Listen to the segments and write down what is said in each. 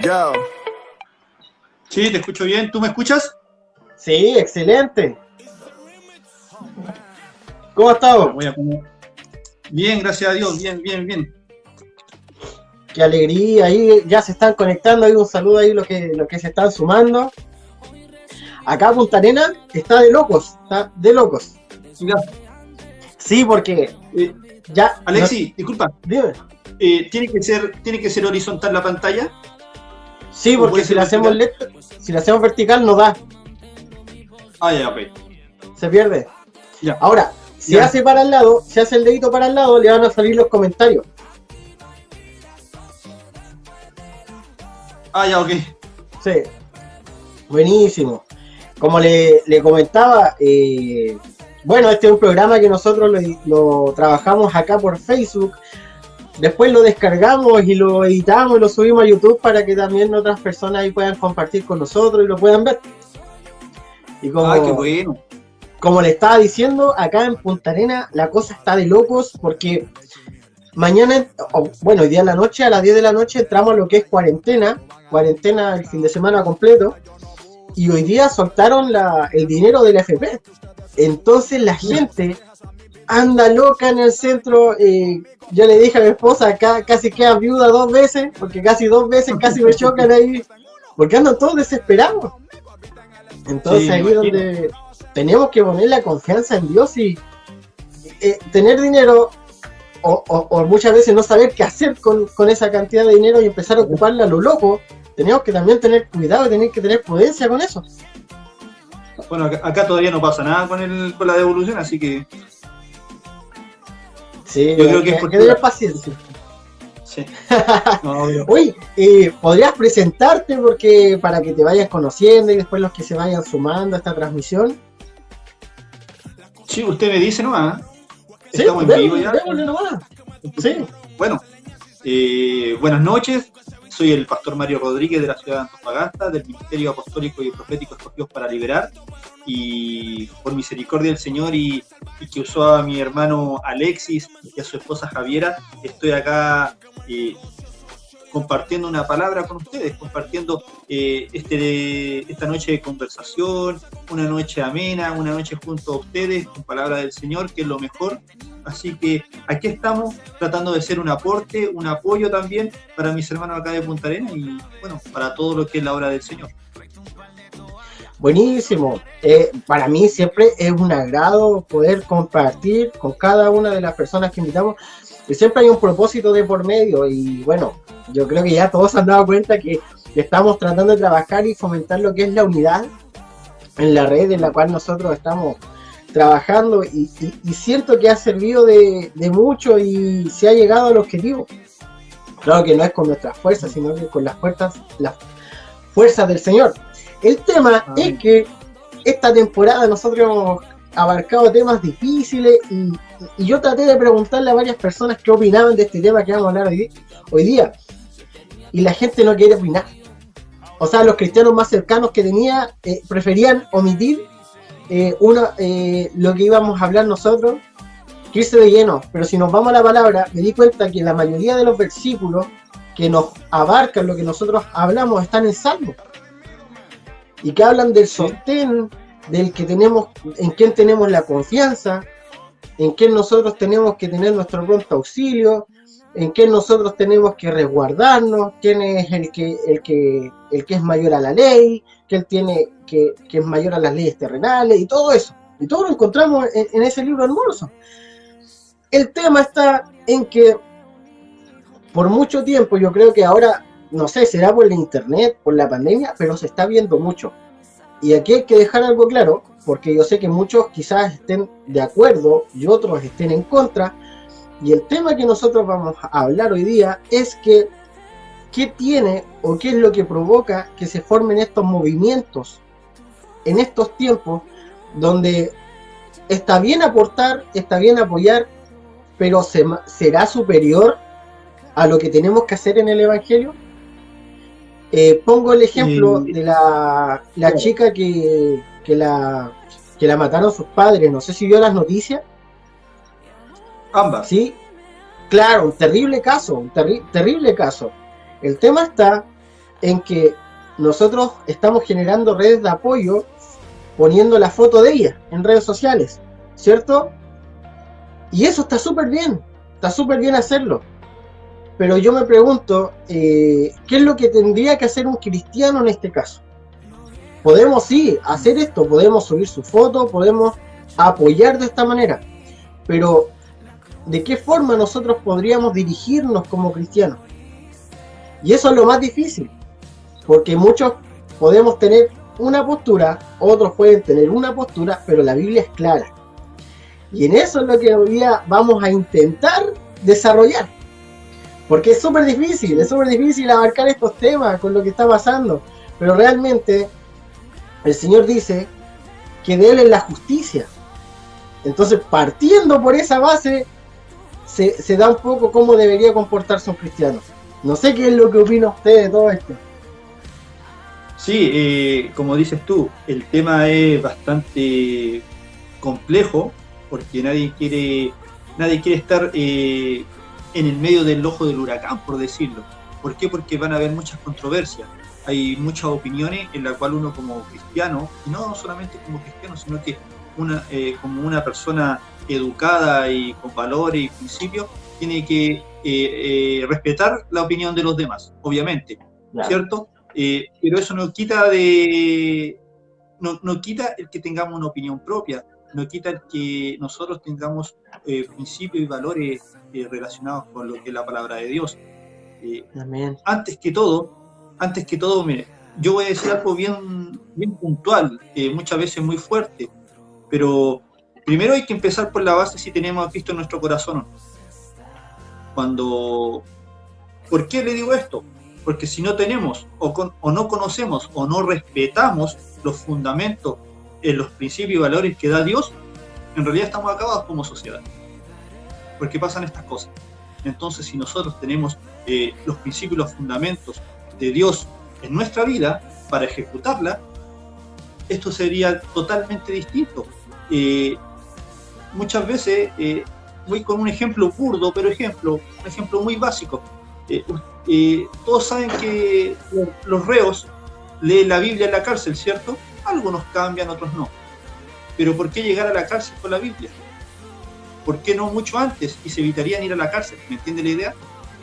Yo. Sí, te escucho bien. ¿Tú me escuchas? Sí, excelente. ¿Cómo has estado? Bien, gracias a Dios. Bien. Qué alegría, ahí ya se están conectando, ahí un saludo ahí los que se están sumando. Acá Punta Arenas está de locos. Ya. Sí, porque ya... Alexi, disculpa. Dime. ¿Tiene que ser horizontal la pantalla? Sí, porque si la hacemos vertical no da. Ah, ya, ok. Se pierde. Ya. Ahora, si Ya. hace el dedito para el lado, le van a salir los comentarios. Ah, ya, ok. Sí. Buenísimo. Como le comentaba, bueno, este es un programa que nosotros lo trabajamos acá por Facebook. Después lo descargamos y lo editamos y lo subimos a YouTube para que también otras personas ahí puedan compartir con nosotros y lo puedan ver. Y Qué bueno. Como le estaba diciendo, acá en Punta Arenas la cosa está de locos porque mañana, hoy día en la noche, a las 10 de la noche, entramos a lo que es cuarentena el fin de semana completo, y hoy día soltaron el dinero del FP. Entonces la gente anda loca en el centro. Yo le dije a mi esposa, acá casi queda viuda 2 veces, porque casi 2 veces casi me chocan ahí, porque andan todos desesperados. Entonces sí, ahí es donde tenemos que poner la confianza en Dios y tener dinero o muchas veces no saber qué hacer con esa cantidad de dinero y empezar a ocuparla a lo loco. Tenemos que también tener cuidado y tener que tener prudencia con eso. Bueno, acá todavía no pasa nada con la devolución, así que... Sí, yo creo que es tener paciencia. Sí. No, Oye, ¿podrías presentarte para que te vayas conociendo y después los que se vayan sumando a esta transmisión? Sí, usted me dice nomás. Sí, estamos en vivo ya. Nomás. Sí. Bueno, buenas noches. Soy el pastor Mario Rodríguez de la ciudad de Antofagasta, del Ministerio Apostólico y Profético Escogidos para Liberar. Y por misericordia del Señor y que usó a mi hermano Alexis y a su esposa Javiera, estoy acá compartiendo una palabra con ustedes, compartiendo esta noche de conversación, una noche amena, una noche junto a ustedes, con palabra del Señor, que es lo mejor. Así que aquí estamos tratando de ser un aporte, un apoyo también para mis hermanos acá de Punta Arenas y bueno, para todo lo que es la obra del Señor. Buenísimo. Para mí siempre es un agrado poder compartir con cada una de las personas que invitamos. Y siempre hay un propósito de por medio y bueno, yo creo que ya todos se han dado cuenta que estamos tratando de trabajar y fomentar lo que es la unidad en la red en la cual nosotros estamos trabajando y siento que ha servido de mucho y se ha llegado al objetivo. Claro que no es con nuestras fuerzas, sino que con las fuerzas del Señor. El tema es que esta temporada nosotros hemos abarcado temas difíciles y yo traté de preguntarle a varias personas qué opinaban de este tema que vamos a hablar hoy día y la gente no quiere opinar. O sea, los cristianos más cercanos que tenía preferían omitir lo que íbamos a hablar nosotros, que irse de lleno. Pero si nos vamos a la palabra, me di cuenta que la mayoría de los versículos que nos abarcan lo que nosotros hablamos están en Salmos y que hablan del sostén, del que tenemos, en quien tenemos la confianza, en quien nosotros tenemos que tener nuestro pronto auxilio, en quien nosotros tenemos que resguardarnos, quién es el que es mayor a la ley, que él tiene que es mayor a las leyes terrenales y todo eso. Y todo lo encontramos en ese libro hermoso. El tema está en que por mucho tiempo, yo creo que ahora, no sé, será por el internet, por la pandemia, pero se está viendo mucho. Y aquí hay que dejar algo claro, porque yo sé que muchos quizás estén de acuerdo y otros estén en contra. Y el tema que nosotros vamos a hablar hoy día es que qué tiene o qué es lo que provoca que se formen estos movimientos en estos tiempos donde está bien aportar, está bien apoyar, pero ¿será superior a lo que tenemos que hacer en el Evangelio? Pongo el ejemplo de la chica que la mataron sus padres. No sé si vio las noticias. Ambas. Sí, claro, un terrible caso, terrible caso. El tema está en que nosotros estamos generando redes de apoyo poniendo la foto de ella en redes sociales, ¿cierto? Y eso está súper bien hacerlo. Pero yo me pregunto, ¿qué es lo que tendría que hacer un cristiano en este caso? Podemos sí hacer esto, podemos subir su foto, podemos apoyar de esta manera, pero ¿de qué forma nosotros podríamos dirigirnos como cristianos? Y eso es lo más difícil, porque muchos podemos tener una postura, otros pueden tener una postura, pero la Biblia es clara. Y en eso es lo que hoy día vamos a intentar desarrollar. Porque es súper difícil abarcar estos temas con lo que está pasando. Pero realmente el Señor dice que de Él es la justicia. Entonces, partiendo por esa base, se da un poco cómo debería comportarse un cristiano. No sé qué es lo que opina usted de todo esto. Sí, como dices tú, el tema es bastante complejo porque nadie quiere estar en el medio del ojo del huracán, por decirlo. ¿Por qué? Porque van a haber muchas controversias. Hay muchas opiniones en las cuales uno como cristiano, y no solamente como cristiano, sino que como una persona educada y con valores y principios, tiene que respetar la opinión de los demás, obviamente, claro. ¿Cierto? Pero eso no quita el que tengamos una opinión propia, no quita el que nosotros tengamos principios y valores relacionados con lo que es la palabra de Dios. Antes que todo, mire, yo voy a decir algo bien puntual, muchas veces muy fuerte, pero primero hay que empezar por la base si tenemos a Cristo en nuestro corazón. ¿Por qué le digo esto? Porque si no tenemos, o no conocemos, o no respetamos los fundamentos, los principios y valores que da Dios, en realidad estamos acabados como sociedad. Porque pasan estas cosas. Entonces, si nosotros tenemos los principios y los fundamentos de Dios en nuestra vida para ejecutarla, esto sería totalmente distinto. Muchas veces voy con un ejemplo burdo, pero un ejemplo muy básico. Todos saben que los reos leen la Biblia en la cárcel, ¿cierto? Algunos cambian, otros no. Pero ¿por qué llegar a la cárcel con la Biblia? ¿Por qué no mucho antes? Y se evitarían ir a la cárcel. ¿Me entiende la idea?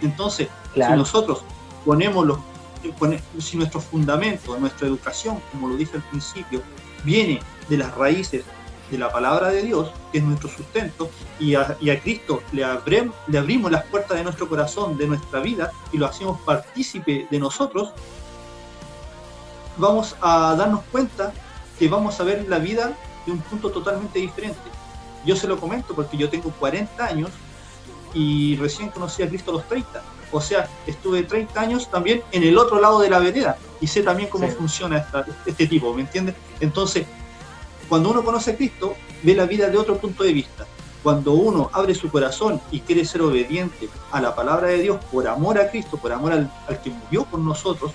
Entonces, claro. Si nosotros si nuestro fundamento, nuestra educación, como lo dije al principio, viene de las raíces de la palabra de Dios, que es nuestro sustento, y a Cristo le abrimos las puertas de nuestro corazón, de nuestra vida, y lo hacemos partícipe de nosotros, vamos a darnos cuenta que vamos a ver la vida de un punto totalmente diferente. Yo se lo comento porque yo tengo 40 años y recién conocí a Cristo a los 30. O sea, estuve 30 años también en el otro lado de la vereda y sé también cómo funciona este tipo, ¿me entiendes? Entonces, cuando uno conoce a Cristo, ve la vida de otro punto de vista. Cuando uno abre su corazón y quiere ser obediente a la palabra de Dios por amor a Cristo, por amor al que murió por nosotros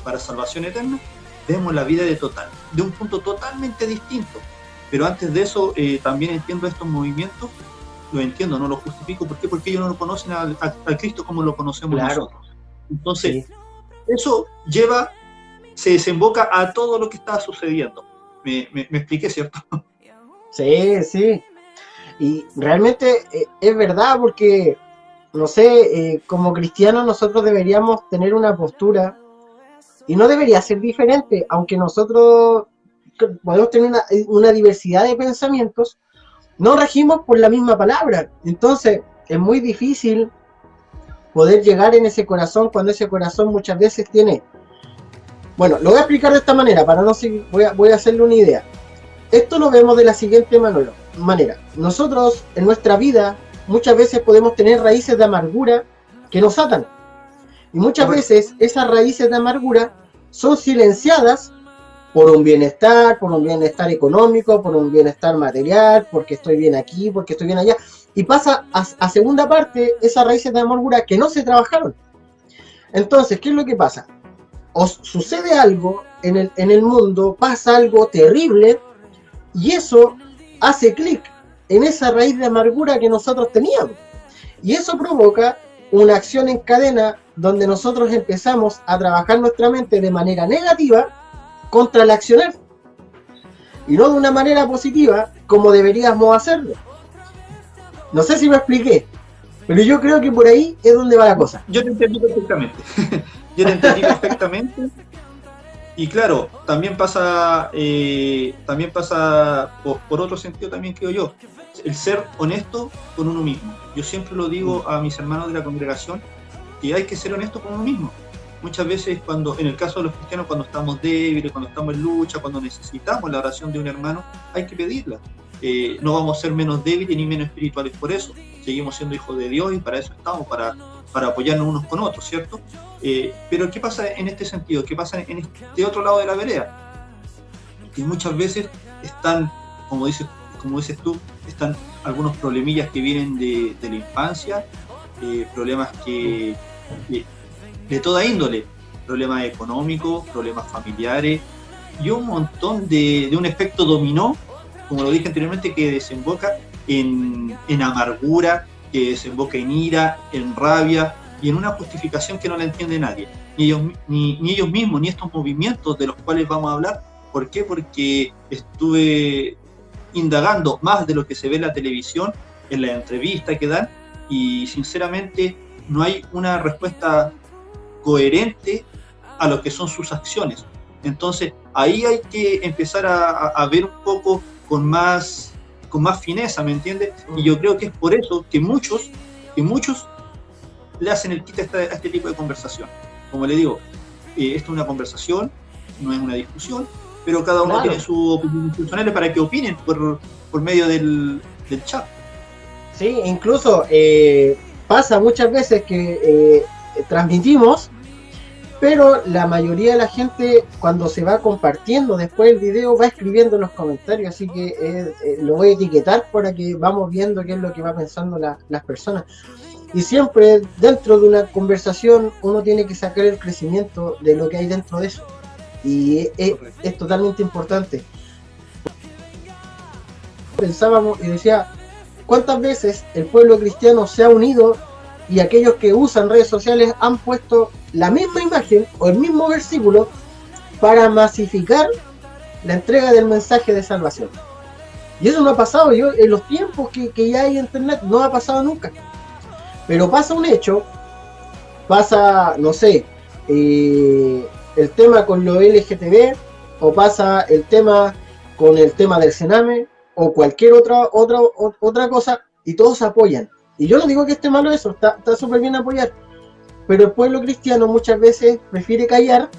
para salvación eterna, vemos la vida de un punto totalmente distinto. Pero antes de eso, también entiendo estos movimientos, lo entiendo, no lo justifico. ¿Por qué? Porque ellos no conocen a Cristo como lo conocemos nosotros. Entonces, eso se desemboca a todo lo que está sucediendo. Me expliqué, ¿cierto? Sí. Y realmente es verdad, porque, no sé, como cristianos nosotros deberíamos tener una postura, y no debería ser diferente, aunque nosotros podemos tener una diversidad de pensamientos, no regimos por la misma palabra. Entonces es muy difícil poder llegar en ese corazón cuando ese corazón muchas veces tiene... Bueno, lo voy a explicar de esta manera para no seguir, voy a hacerle una idea. Esto lo vemos de la siguiente manera. Nosotros en nuestra vida muchas veces podemos tener raíces de amargura que nos atan. Y muchas veces esas raíces de amargura son silenciadas por un bienestar económico, por un bienestar material, porque estoy bien aquí, porque estoy bien allá. Y pasa a segunda parte esas raíces de amargura que no se trabajaron. Entonces, ¿qué es lo que pasa? Os sucede algo en el mundo, pasa algo terrible, y eso hace clic en esa raíz de amargura que nosotros teníamos. Y eso provoca una acción en cadena donde nosotros empezamos a trabajar nuestra mente de manera negativa contra el accionar, y no de una manera positiva como deberíamos hacerlo. No sé si me expliqué, pero yo creo que por ahí es donde va la cosa. Yo te entendí perfectamente. Yo te entendí perfectamente. Y claro, también pasa por otro sentido también, creo yo, el ser honesto con uno mismo. Yo siempre lo digo a mis hermanos de la congregación, que hay que ser honesto con uno mismo. Muchas veces, en el caso de los cristianos, cuando estamos débiles, cuando estamos en lucha, cuando necesitamos la oración de un hermano, hay que pedirla. No vamos a ser menos débiles ni menos espirituales por eso. Seguimos siendo hijos de Dios y para eso estamos, para apoyarnos unos con otros, ¿cierto? Pero ¿qué pasa en este sentido? ¿Qué pasa en este otro lado de la vereda? Que muchas veces están, como dices tú, están algunos problemillas que vienen de la infancia, problemas que de toda índole, problemas económicos, problemas familiares y un montón de un efecto dominó, como lo dije anteriormente, que desemboca en amargura, que desemboca en ira, en rabia y en una justificación que no la entiende nadie, ni ellos mismos, ni estos movimientos de los cuales vamos a hablar. ¿Por qué? Porque estuve indagando más de lo que se ve en la televisión, en la entrevista que dan, y sinceramente no hay una respuesta coherente a lo que son sus acciones. Entonces ahí hay que empezar a ver un poco con más fineza, ¿me entiendes? Y yo creo que es por eso que muchos le hacen el quite a este tipo de conversación. Como le digo, esto es una conversación, no es una discusión, pero cada uno tiene su opinión personal para que opinen por medio del chat. Sí, incluso pasa muchas veces que transmitimos, pero la mayoría de la gente, cuando se va compartiendo después el video, va escribiendo en los comentarios, así que lo voy a etiquetar para que vamos viendo qué es lo que va pensando las personas. Y siempre dentro de una conversación uno tiene que sacar el crecimiento de lo que hay dentro de eso, y es totalmente importante. Pensábamos y decía, ¿cuántas veces el pueblo cristiano se ha unido y aquellos que usan redes sociales han puesto la misma imagen o el mismo versículo para masificar la entrega del mensaje de salvación? Y eso no ha pasado. Yo en los tiempos que ya hay internet no ha pasado nunca. Pero pasa un hecho, pasa, no sé, el tema con lo LGTB, o pasa el tema con el tema del Sename, o cualquier otra cosa, y todos apoyan. Y yo no digo que esté malo eso, está súper bien apoyar, pero el pueblo cristiano muchas veces prefiere callar,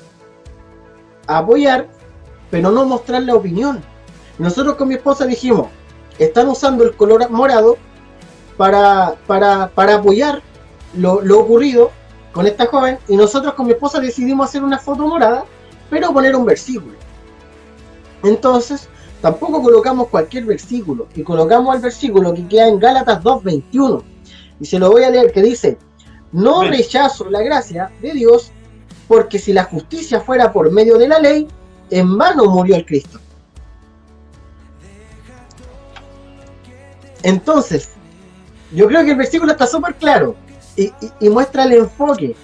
apoyar, pero no mostrar la opinión. Nosotros con mi esposa dijimos, están usando el color morado para apoyar lo ocurrido con esta joven, y nosotros con mi esposa decidimos hacer una foto morada, pero poner un versículo. Entonces, tampoco colocamos cualquier versículo, y colocamos el versículo que queda en Gálatas 2:21, y se lo voy a leer, que dice: no rechazo la gracia de Dios, porque si la justicia fuera por medio de la ley, en vano murió el Cristo. Entonces, yo creo que el versículo está súper claro y muestra el enfoque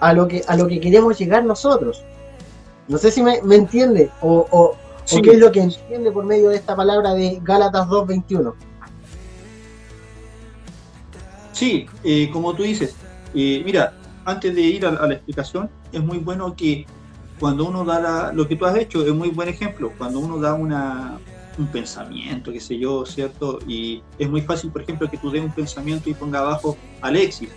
a lo que queremos llegar nosotros. No sé si me entiende o sí, qué es lo que entiende por medio de esta palabra de Gálatas 2:21. Sí, como tú dices, mira, antes de ir a la explicación, es muy bueno que cuando uno da lo que tú has hecho, es muy buen ejemplo, cuando uno da un pensamiento, qué sé yo, ¿cierto? Y es muy fácil, por ejemplo, que tú des un pensamiento y ponga abajo Alexis,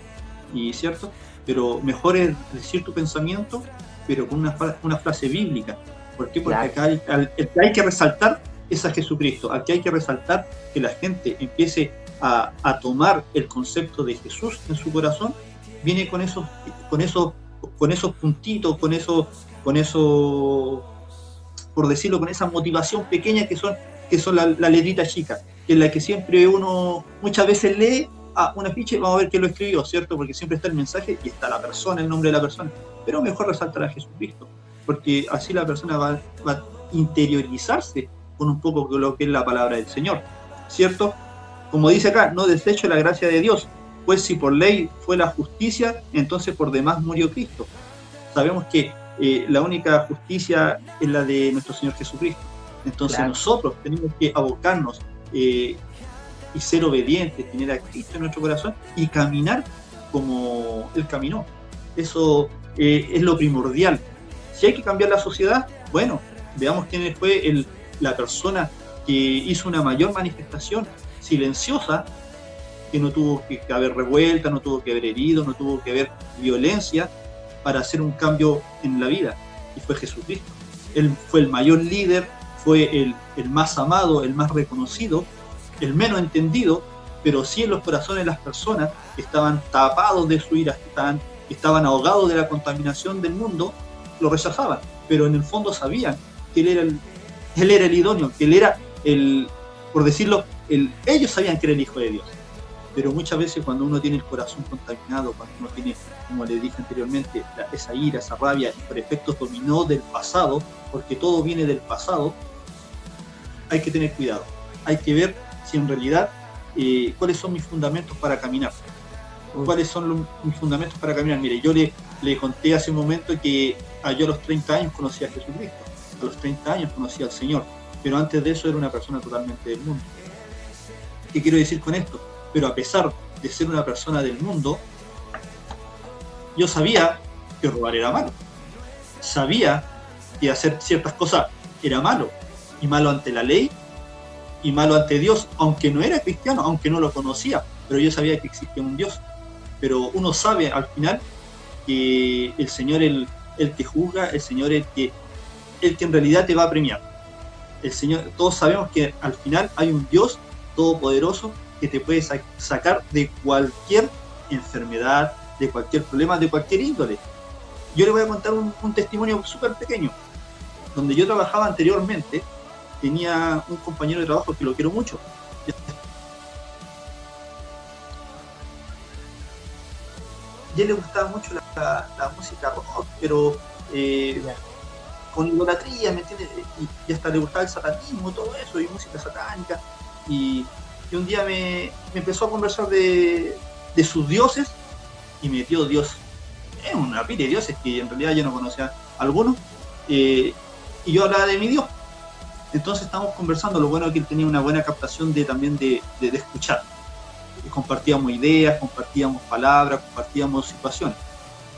y ¿cierto? Pero mejor es decir tu pensamiento, pero con una frase bíblica. ¿Por qué? Porque acá el que hay que resaltar es a Jesucristo, al que hay que resaltar que la gente empiece a tomar el concepto de Jesús en su corazón, viene con esos puntitos, con eso, por decirlo, con esa motivación pequeña que son la letrita chica, que es la que siempre uno muchas veces lee un afiche y vamos a ver quién lo escribió, ¿cierto? Porque siempre está el mensaje y está la persona, el nombre de la persona, pero mejor resaltar a Jesucristo, porque así la persona va a interiorizarse con un poco de lo que es la palabra del Señor, ¿cierto? Como dice acá, no desecho la gracia de Dios, pues si por ley fue la justicia, entonces por demás murió Cristo. Sabemos que la única justicia es la de nuestro Señor Jesucristo. Entonces nosotros tenemos que abocarnos y ser obedientes, tener a Cristo en nuestro corazón y caminar como Él caminó. Eso es lo primordial. Si hay que cambiar la sociedad, bueno, veamos quién fue la persona que hizo una mayor manifestación silenciosa, que no tuvo que haber revuelta, no tuvo que haber herido, no tuvo que haber violencia para hacer un cambio en la vida, y fue Jesucristo. Él fue el mayor líder, fue el más amado, el más reconocido, el menos entendido, pero sí en los corazones de las personas que estaban tapados de su ira, que estaban ahogados de la contaminación del mundo, lo rechazaban, pero en el fondo sabían que él era el idóneo, que él era por decirlo, ellos sabían que era el Hijo de Dios. Pero muchas veces cuando uno tiene el corazón contaminado, cuando uno tiene, como les dije anteriormente, esa ira, esa rabia, por efectos dominó del pasado, porque todo viene del pasado, hay que tener cuidado. Hay que ver si en realidad cuáles son mis fundamentos para caminar. ¿Cuáles son mis fundamentos para caminar? Mire, yo le conté hace un momento que yo a los 30 años conocí a Jesucristo, a los 30 años conocí al Señor, pero antes de eso era una persona totalmente del mundo. ¿Qué quiero decir con esto? Pero a pesar de ser una persona del mundo, yo sabía que robar era malo. Sabía que hacer ciertas cosas era malo, y malo ante la ley, y malo ante Dios, aunque no era cristiano, aunque no lo conocía, pero yo sabía que existía un Dios. Pero uno sabe al final que el Señor es el que juzga, el Señor es el que en realidad te va a premiar. El Señor, todos sabemos que al final hay un Dios todopoderoso que te puede sacar de cualquier enfermedad, de cualquier problema, de cualquier índole. Yo le voy a contar un testimonio súper pequeño. Donde yo trabajaba anteriormente, tenía un compañero de trabajo que lo quiero mucho. Y a él le gustaba mucho la música rock, pero con idolatría, ¿me entiendes? Y hasta le gustaba el satanismo, todo eso, y música satánica. Y un día me empezó a conversar de sus dioses, y me metió Dios en una pila de dioses que en realidad yo no conocía algunos, y yo hablaba de mi Dios. Entonces estábamos conversando. Lo bueno es que él tenía una buena captación también de escuchar. Compartíamos ideas, compartíamos palabras, compartíamos situaciones.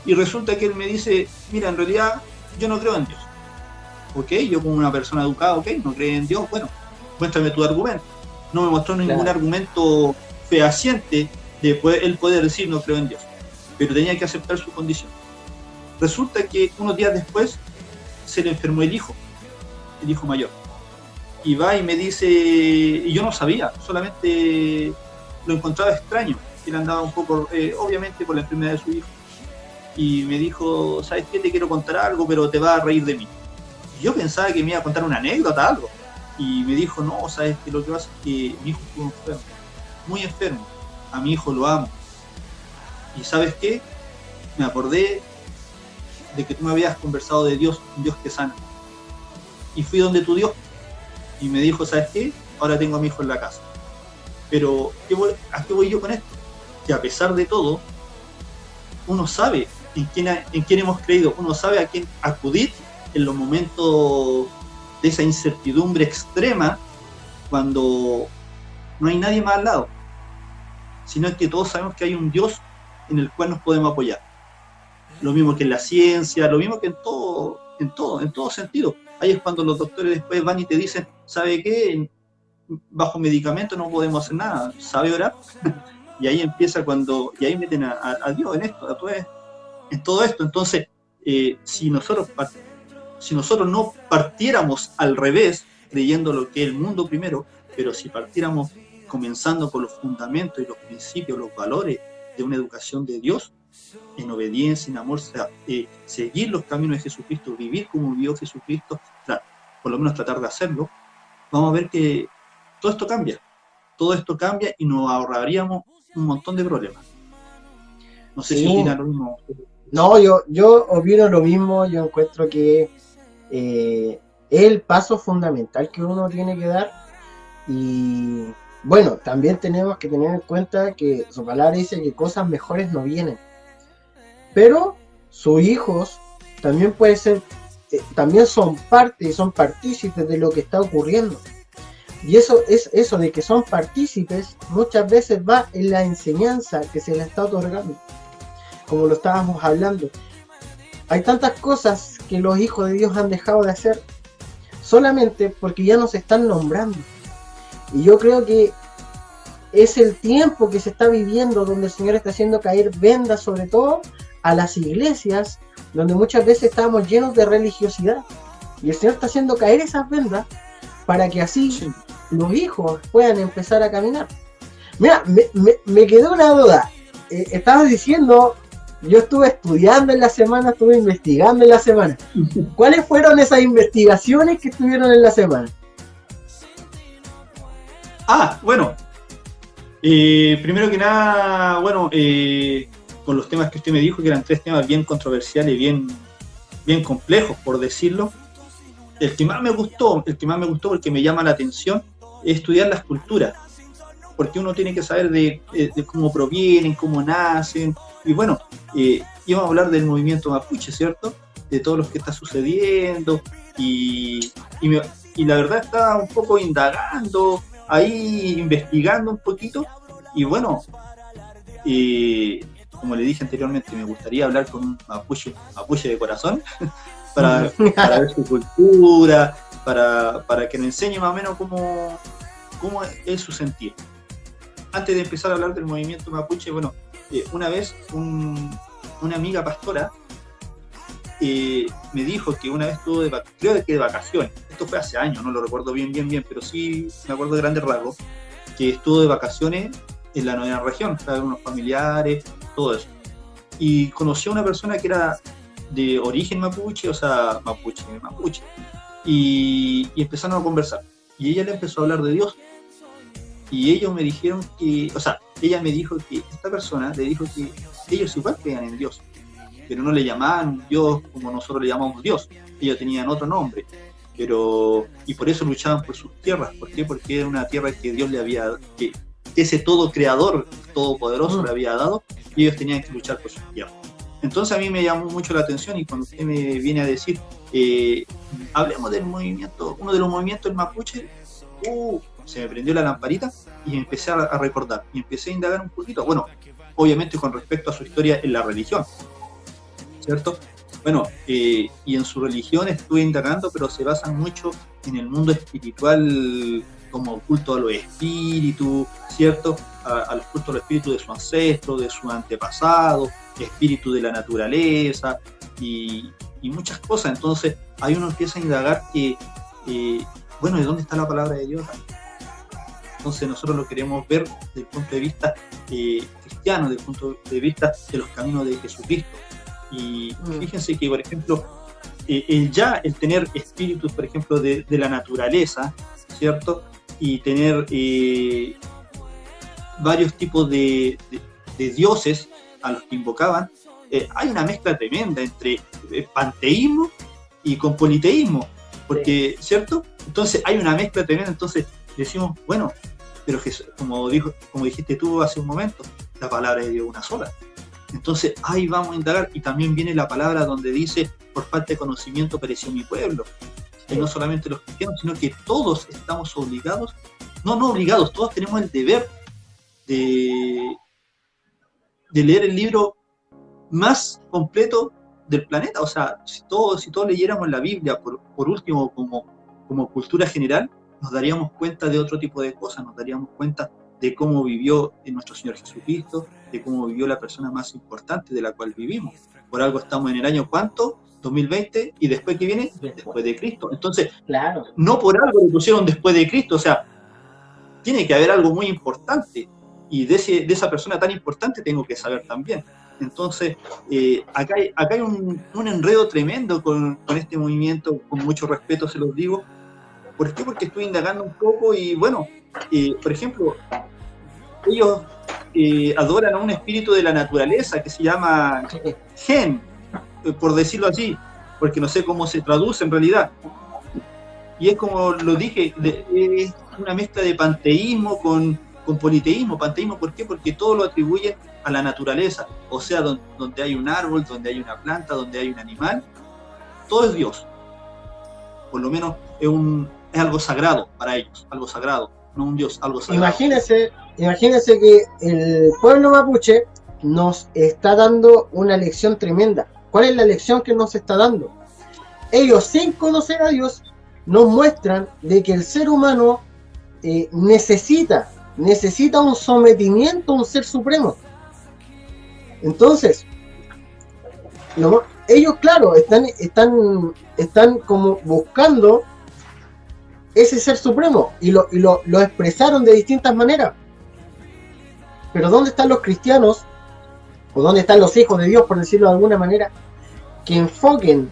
Y resulta que él me dice, mira, en realidad yo no creo en Dios. Ok, yo como una persona educada, ok, no creo en Dios, bueno, muéstrame tu argumento. No me mostró ningún argumento fehaciente de él poder decir no creo en Dios, pero tenía que aceptar su condición. Resulta que unos días después se le enfermó el hijo mayor, y va y me dice, y yo no sabía, solamente lo encontraba extraño, él andaba un poco, obviamente por la enfermedad de su hijo, y me dijo, ¿sabes qué? Te quiero contar algo, pero te vas a reír de mí. Y yo pensaba que me iba a contar una anécdota, algo. Y me dijo, no, ¿sabes qué? Lo que pasa es que mi hijo estuvo enfermo, muy enfermo. A mi hijo lo amo. Y ¿sabes qué? Me acordé de que tú me habías conversado de Dios, un Dios que sana. Y fui donde tu Dios. Y me dijo, ¿sabes qué? Ahora tengo a mi hijo en la casa. Pero, ¿a qué voy yo con esto? Que a pesar de todo, uno sabe en quién hemos creído, uno sabe a quién acudir en los momentos de esa incertidumbre extrema, cuando no hay nadie más al lado, sino que todos sabemos que hay un Dios en el cual nos podemos apoyar. Lo mismo que en la ciencia, lo mismo que en todo sentido. Ahí es cuando los doctores después van y te dicen, ¿sabe qué? Bajo medicamento no podemos hacer nada, ¿sabe orar? Y ahí empieza y ahí meten a Dios en esto, en todo esto. Entonces, si nosotros no partiéramos al revés, creyendo lo que es el mundo primero, pero si partiéramos comenzando por los fundamentos y los principios, los valores de una educación de Dios, en obediencia, en amor, seguir los caminos de Jesucristo, vivir como vivió Jesucristo, por lo menos tratar de hacerlo, vamos a ver que todo esto cambia y nos ahorraríamos un montón de problemas. No sé si opina lo mismo. No, yo opino lo mismo. Yo encuentro que es el paso fundamental que uno tiene que dar, y Bueno, también tenemos que tener en cuenta que su palabra dice que cosas mejores no vienen. Pero sus hijos también pueden ser, también son parte, son partícipes de lo que está ocurriendo. Y eso de que son partícipes muchas veces va en la enseñanza que se le está otorgando, como lo estábamos hablando. Hay tantas cosas que los hijos de Dios han dejado de hacer solamente porque ya nos están nombrando. Y yo creo que es el tiempo que se está viviendo donde el Señor está haciendo caer vendas, sobre todo a las iglesias, donde muchas veces estamos llenos de religiosidad. Y el Señor está haciendo caer esas vendas para que así los hijos puedan empezar a caminar. Mira, me quedó una duda. Estabas diciendo, yo estuve estudiando en la semana, estuve investigando en la semana. ¿Cuáles fueron esas investigaciones que estuvieron en la semana? Bueno, primero que nada, bueno, con los temas que usted me dijo, que eran 3 temas bien controversiales, bien complejos, por decirlo. El que más me gustó porque me llama la atención, es estudiar las culturas, porque uno tiene que saber de cómo provienen, cómo nacen, y bueno, íbamos a hablar del movimiento mapuche, ¿cierto? De todo lo que está sucediendo, y la verdad estaba un poco indagando, ahí investigando un poquito, y bueno, como le dije anteriormente, me gustaría hablar con un mapuche de corazón, para ver su cultura, para que nos enseñe más o menos cómo es su sentir. Antes de empezar a hablar del movimiento mapuche, bueno, una vez una amiga pastora me dijo que una vez estuvo creo que de vacaciones, esto fue hace años, no lo recuerdo bien, pero sí me acuerdo de grandes rasgos, que estuvo de vacaciones en la 9ª región, con unos familiares, todo eso. Y conoció a una persona que era de origen mapuche, o sea, mapuche, y empezaron a conversar. Y ella le empezó a hablar de Dios. Y ellos me dijeron que, o sea, ella me dijo que esta persona le dijo que ellos igual creían en Dios, pero no le llamaban Dios como nosotros le llamamos Dios. Ellos tenían otro nombre, y por eso luchaban por sus tierras. ¿Por qué? Porque era una tierra que Dios le había, que ese todo creador, todopoderoso le había dado, y ellos tenían que luchar por sus tierras. Entonces a mí me llamó mucho la atención, y cuando usted me viene a decir, hablemos del movimiento, uno de los movimientos del mapuche, se me prendió la lamparita y empecé a recordar, y empecé a indagar un poquito, bueno, obviamente con respecto a su historia en la religión, ¿cierto? Bueno, y en su religión estuve indagando, pero se basan mucho en el mundo espiritual, como culto a los espíritus, ¿cierto? A los cultos a los espíritus de su ancestro, de su antepasado, espíritu de la naturaleza y muchas cosas. Entonces ahí uno empieza a indagar que, bueno, ¿de dónde está la palabra de Dios? Entonces nosotros lo queremos ver desde el punto de vista cristiano, desde el punto de vista de los caminos de Jesucristo. Y fíjense que, por ejemplo, el tener espíritus, por ejemplo, de la naturaleza, ¿cierto? Y tener varios tipos de dioses a los que invocaban, hay una mezcla tremenda entre panteísmo y con politeísmo, porque, ¿cierto? Entonces hay una mezcla tremenda. Entonces decimos, bueno, pero Jesús, como dijiste tú hace un momento, la palabra de Dios es una sola. Entonces ahí vamos a indagar, y también viene la palabra donde dice, por falta de conocimiento pereció mi pueblo. Y no solamente los cristianos, sino que todos estamos obligados, no obligados, todos tenemos el deber de leer el libro más completo del planeta. O sea, si todos leyéramos la Biblia, por último, como cultura general, nos daríamos cuenta de otro tipo de cosas, nos daríamos cuenta de cómo vivió nuestro Señor Jesucristo, de cómo vivió la persona más importante de la cual vivimos. Por algo estamos en el año, ¿cuánto? 2020, y después que viene, después de Cristo. Entonces, claro, no por algo le pusieron después de Cristo, o sea, tiene que haber algo muy importante, y de esa persona tan importante tengo que saber también. Entonces, acá hay un enredo tremendo con este movimiento, con mucho respeto se los digo. ¿Por qué? Porque estoy indagando un poco, y bueno, por ejemplo, ellos adoran a un espíritu de la naturaleza que se llama Gen, por decirlo así, porque no sé cómo se traduce en realidad. Y es como lo dije, una mezcla de panteísmo con politeísmo. Panteísmo, ¿por qué? Porque todo lo atribuyen a la naturaleza, o sea, donde hay un árbol, donde hay una planta, donde hay un animal, todo es Dios. Por lo menos es algo sagrado para ellos, algo sagrado, no un Dios, algo sagrado. Imagínense que el pueblo mapuche nos está dando una lección tremenda. ¿Cuál es la lección que nos está dando? Ellos, sin conocer a Dios, nos muestran de que el ser humano necesita un sometimiento a un ser supremo. Entonces, ellos, claro, están como buscando ese ser supremo y lo expresaron de distintas maneras. Pero ¿dónde están los cristianos? ¿O dónde están los hijos de Dios, por decirlo de alguna manera? Que enfoquen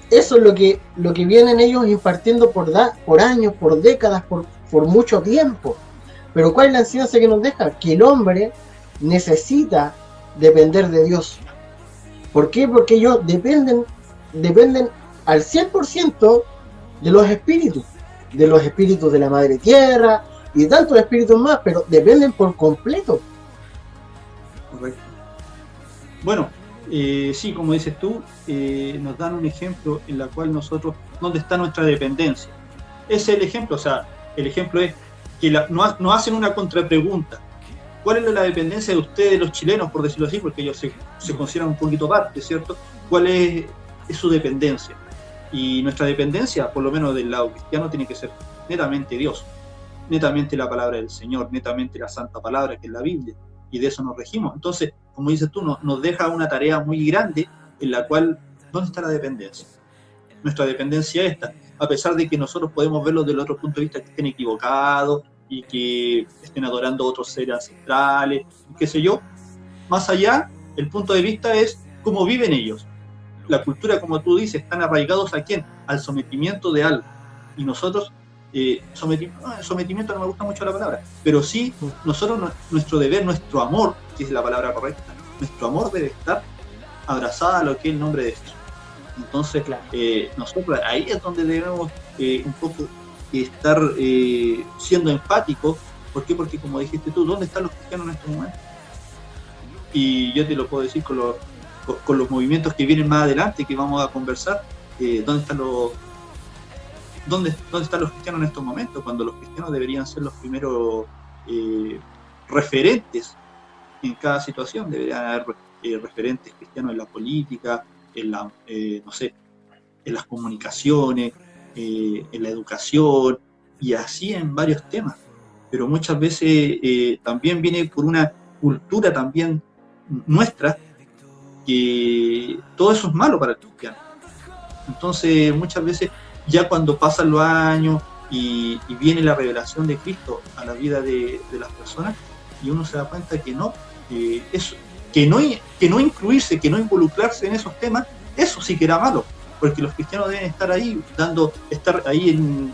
eso, es lo que vienen ellos impartiendo por años, por décadas, por mucho tiempo. Pero ¿cuál es la enseñanza que nos deja? Que el hombre necesita depender de Dios. ¿Por qué? Porque ellos dependen al 100% de los espíritus de la madre tierra y de tantos espíritus más, pero dependen por completo. Correcto. Bueno, sí, como dices tú, nos dan un ejemplo en la cual nosotros, ¿dónde está nuestra dependencia? Ese es el ejemplo, o sea, el ejemplo es que nos hacen una contrapregunta. ¿Cuál es la dependencia de ustedes, los chilenos, por decirlo así? Porque ellos se consideran un poquito parte, ¿cierto? ¿Cuál es su dependencia? Y nuestra dependencia, por lo menos del lado cristiano, tiene que ser netamente Dios, netamente la palabra del Señor, netamente la santa palabra que es la Biblia, y de eso nos regimos. Entonces, como dices tú, nos deja una tarea muy grande en la cual, ¿dónde está la dependencia? Nuestra dependencia es esta, a pesar de que nosotros podemos verlo desde el otro punto de vista, que estén equivocados y que estén adorando a otros seres ancestrales, qué sé yo. Más allá, el punto de vista es cómo viven ellos. La cultura, como tú dices, están arraigados ¿a quién? Al sometimiento de algo. Y nosotros, sometimiento no me gusta mucho la palabra, pero sí, nosotros, nuestro deber, nuestro amor, que es la palabra correcta, nuestro amor debe estar abrazada a lo que es el nombre de Jesús. Entonces, nosotros ahí es donde debemos un poco estar siendo enfáticos. ¿Por qué? Porque, como dijiste tú, ¿dónde están los cristianos en este momento? Y yo te lo puedo decir con los movimientos que vienen más adelante, que vamos a conversar, ¿dónde están los cristianos en estos momentos? Cuando los cristianos deberían ser los primeros referentes en cada situación. Deberían haber referentes cristianos en la política, en las comunicaciones, en la educación, y así en varios temas. Pero muchas veces también viene por una cultura también nuestra, que todo eso es malo para el cristiano. Entonces, muchas veces, ya cuando pasan los años y viene la revelación de Cristo a la vida de las personas, y uno se da cuenta que no, que no incluirse, que no involucrarse en esos temas, eso sí que era malo, porque los cristianos deben estar ahí, estar ahí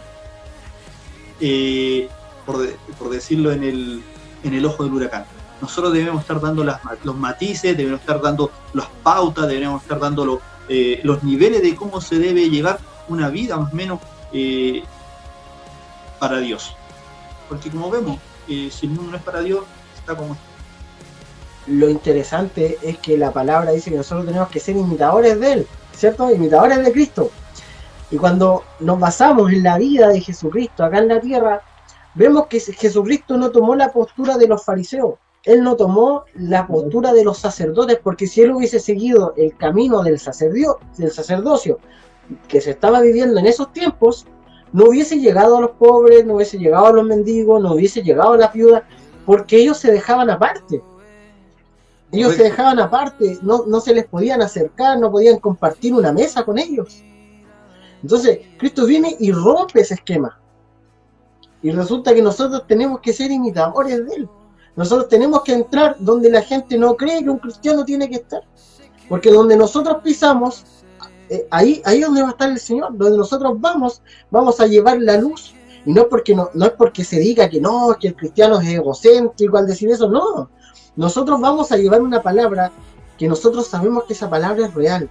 por decirlo, en el ojo del huracán. Nosotros debemos estar dando los matices, debemos estar dando las pautas, debemos estar dando los niveles de cómo se debe llevar una vida más o menos para Dios. Porque como vemos, si el mundo no es para Dios, está como está. Lo interesante es que la palabra dice que nosotros tenemos que ser imitadores de Él, ¿cierto? Imitadores de Cristo. Y cuando nos basamos en la vida de Jesucristo acá en la tierra, vemos que Jesucristo no tomó la postura de los fariseos. Él no tomó la postura de los sacerdotes, porque si Él hubiese seguido el camino del sacerdocio que se estaba viviendo en esos tiempos, no hubiese llegado a los pobres, no hubiese llegado a los mendigos, no hubiese llegado a las viudas, porque ellos se dejaban aparte. Ellos se dejaban aparte, no se les podían acercar, no podían compartir una mesa con ellos. Entonces, Cristo viene y rompe ese esquema. Y resulta que nosotros tenemos que ser imitadores de Él. Nosotros tenemos que entrar donde la gente no cree que un cristiano tiene que estar. Porque donde nosotros pisamos, ahí es donde va a estar el Señor. Donde nosotros vamos a llevar la luz. Y no es porque se diga que no, que el cristiano es egocéntrico al decir eso, no. Nosotros vamos a llevar una palabra que nosotros sabemos que esa palabra es real.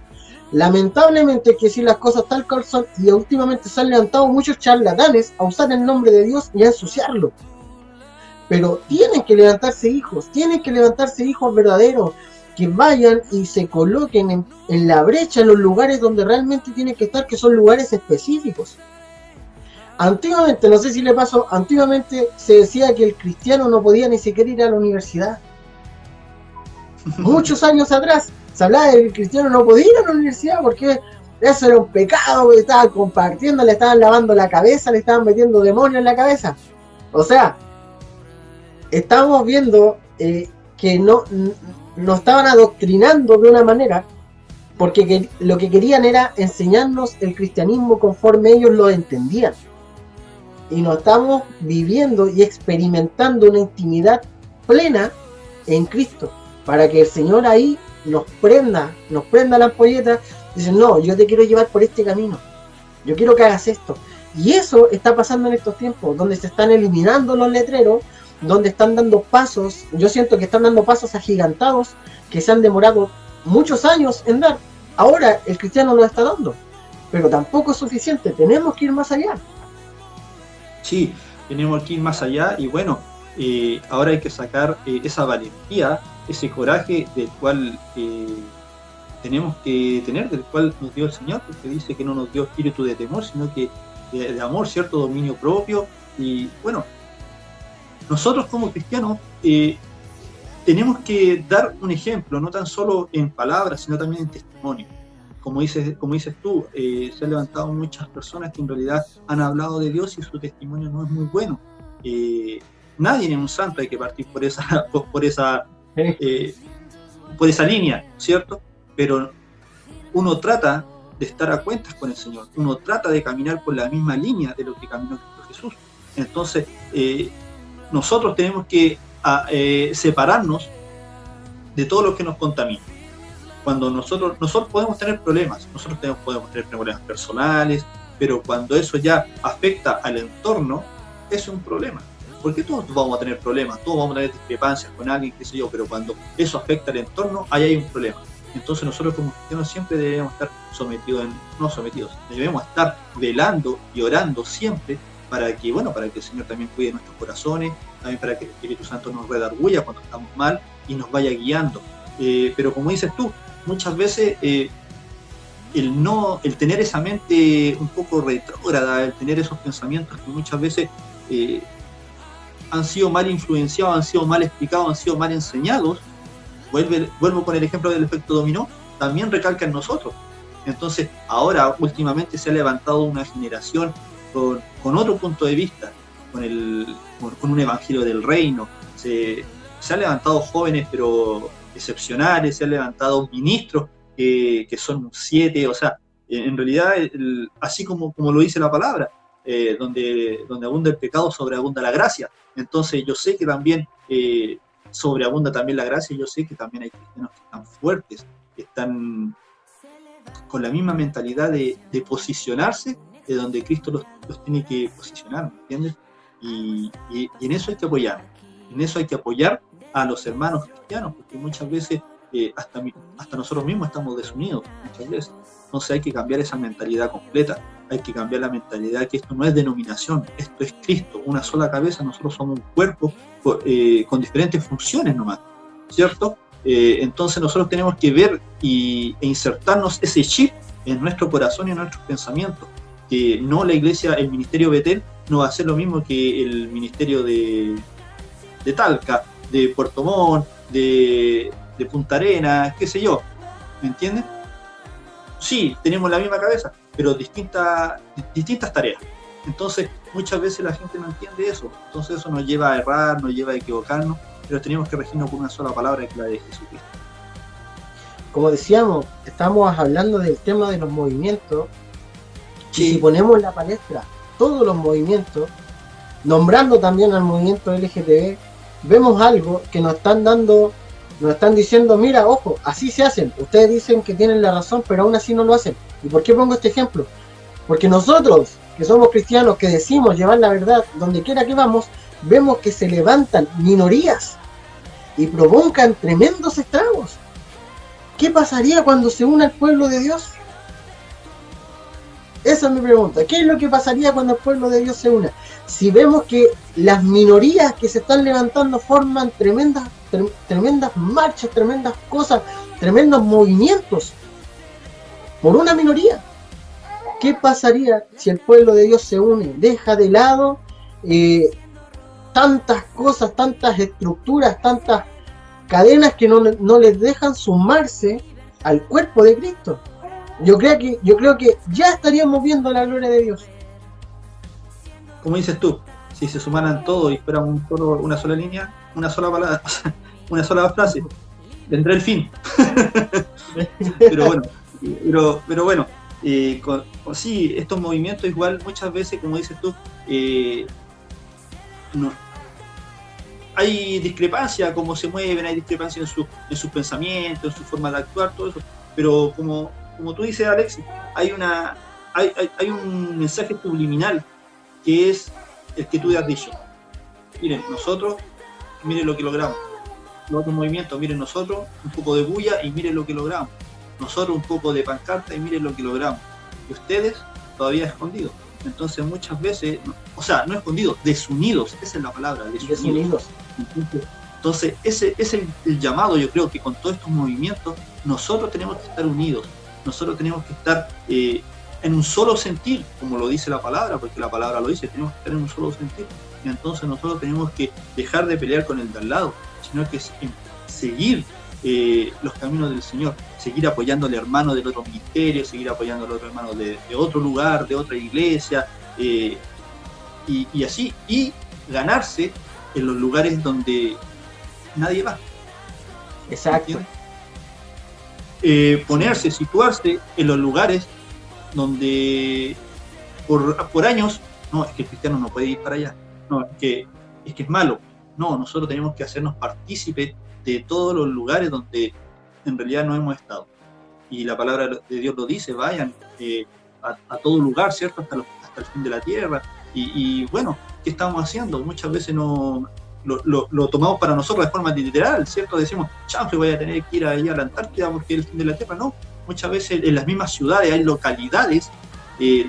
Lamentablemente hay que decir las cosas tal cual son, y últimamente se han levantado muchos charlatanes a usar el nombre de Dios y a ensuciarlo. Pero tienen que levantarse hijos verdaderos, que vayan y se coloquen en la brecha, en los lugares donde realmente tienen que estar, que son lugares específicos. Antiguamente, no sé si le pasó, antiguamente se decía que el cristiano no podía ni siquiera ir a la universidad. Muchos años atrás se hablaba de que el cristiano no podía ir a la universidad porque eso era un pecado, que estaban compartiendo, le estaban lavando la cabeza, le estaban metiendo demonios en la cabeza. O sea, estamos viendo que no estaban adoctrinando de una manera, porque lo que querían era enseñarnos el cristianismo conforme ellos lo entendían. Y no estamos viviendo y experimentando una intimidad plena en Cristo, para que el Señor ahí nos prenda la ampolleta. Dice, no, yo te quiero llevar por este camino, yo quiero que hagas esto. Y eso está pasando en estos tiempos, donde se están eliminando los letreros, donde están dando pasos, yo siento que están dando pasos agigantados, que se han demorado muchos años en dar. Ahora el cristiano lo está dando, pero tampoco es suficiente, tenemos que ir más allá. Sí, tenemos que ir más allá, y bueno, ahora hay que sacar esa valentía, ese coraje del cual tenemos que tener, del cual nos dio el Señor, porque dice que no nos dio espíritu de temor, sino que de amor, cierto, dominio propio. Y bueno, nosotros como cristianos tenemos que dar un ejemplo, no tan solo en palabras, sino también en testimonio. Como dices tú, se han levantado muchas personas que en realidad han hablado de Dios y su testimonio no es muy bueno. Nadie es un santo, hay que partir por esa línea, ¿cierto? Pero uno trata de estar a cuentas con el Señor, uno trata de caminar por la misma línea de lo que caminó Jesús. Entonces, nosotros tenemos que separarnos de todo lo que nos contamina. Cuando nosotros podemos tener problemas, podemos tener problemas personales, pero cuando eso ya afecta al entorno, eso es un problema. Porque todos vamos a tener problemas, todos vamos a tener discrepancias con alguien, qué sé yo, pero cuando eso afecta al entorno, ahí hay un problema. Entonces nosotros como cristianos siempre debemos estar debemos estar velando y orando siempre para que el Señor también cuide nuestros corazones, también para que el Espíritu Santo nos redarguya cuando estamos mal y nos vaya guiando. Pero como dices tú, muchas veces el tener esa mente un poco retrógrada, el tener esos pensamientos que muchas veces han sido mal influenciados, han sido mal explicados, han sido mal enseñados, vuelvo con el ejemplo del efecto dominó, también recalca en nosotros. Entonces ahora últimamente se ha levantado una generación con otro punto de vista, con un evangelio del reino. Se han levantado jóvenes pero excepcionales, se han levantado ministros que son 7, o sea, en realidad, así como lo dice la palabra, donde abunda el pecado, sobreabunda la gracia. Entonces yo sé que también sobreabunda también la gracia, y yo sé que también hay cristianos que están fuertes, que están con la misma mentalidad de posicionarse de donde Cristo los tiene que posicionar, ¿me entiendes? Y en eso hay que apoyar, a los hermanos cristianos, porque muchas veces hasta nosotros mismos estamos desunidos, muchas veces. Entonces hay que cambiar esa mentalidad completa, hay que cambiar la mentalidad que esto no es denominación, esto es Cristo, una sola cabeza, nosotros somos un cuerpo con diferentes funciones nomás, ¿cierto? Entonces nosotros tenemos que ver e insertarnos ese chip en nuestro corazón y en nuestros pensamientos, que no la iglesia, el ministerio Betel no va a ser lo mismo que el ministerio de Talca, de Puerto Montt, de Punta Arenas, qué sé yo, ¿me entiendes? Sí, tenemos la misma cabeza, pero distintas tareas. Entonces, muchas veces la gente no entiende eso. Entonces eso nos lleva a errar, nos lleva a equivocarnos, pero tenemos que regirnos por una sola palabra, que es la de Jesucristo. Como decíamos, estamos hablando del tema de los movimientos. Sí. Y si ponemos en la palestra todos los movimientos, nombrando también al movimiento LGTB, vemos algo que nos están diciendo, mira, ojo, así se hacen. Ustedes dicen que tienen la razón, pero aún así no lo hacen. ¿Y por qué pongo este ejemplo? Porque nosotros, que somos cristianos, que decimos llevar la verdad donde quiera que vamos, vemos que se levantan minorías y provocan tremendos estragos. ¿Qué pasaría cuando se une el pueblo de Dios? Esa es mi pregunta. ¿Qué es lo que pasaría cuando el pueblo de Dios se una? Si vemos que las minorías que se están levantando forman tremendas marchas, tremendas cosas, tremendos movimientos por una minoría. ¿Qué pasaría si el pueblo de Dios se une? Deja de lado tantas cosas, tantas estructuras, tantas cadenas que no les dejan sumarse al cuerpo de Cristo. Yo creo que ya estaríamos viendo la gloria de Dios. Como dices tú, si se sumaran todos y fuera una sola línea, una sola palabra, una sola frase, vendrá el fin. pero bueno, sí, estos movimientos igual muchas veces, como dices tú, no, hay discrepancia cómo se mueven, hay discrepancia en sus pensamientos, en su forma de actuar, todo eso, pero como tú dices, Alex, hay un mensaje subliminal que es el que tú te has dicho. Miren, nosotros, miren lo que logramos. Los otros movimientos, miren nosotros, un poco de bulla y miren lo que logramos. Nosotros un poco de pancarta y miren lo que logramos. Y ustedes todavía escondidos. Entonces muchas veces, no escondidos, desunidos, esa es la palabra, desunidos. Entonces ese es el llamado, yo creo que con todos estos movimientos, nosotros tenemos que estar unidos. Nosotros tenemos que estar en un solo sentir, como lo dice la palabra, porque la palabra lo dice, tenemos que estar en un solo sentir. Y entonces nosotros tenemos que dejar de pelear con el de al lado, sino que seguir los caminos del Señor, seguir apoyando al hermano del otro ministerio, seguir apoyando al otro hermano de otro lugar, de otra iglesia, y así, y ganarse en los lugares donde nadie va. Exacto. Ponerse, situarse en los lugares donde por años, no, es que el cristiano no puede ir para allá, no, es que es malo. No, nosotros tenemos que hacernos partícipes de todos los lugares donde en realidad no hemos estado. Y la palabra de Dios lo dice, vayan a todo lugar, ¿cierto? Hasta el fin de la tierra. Y bueno, ¿qué estamos haciendo? Muchas veces no lo tomamos para nosotros de forma literal, ¿cierto? Decimos, chanfle, voy a tener que ir ahí a la Antártida porque es el fin de la tierra. No, muchas veces en las mismas ciudades hay localidades,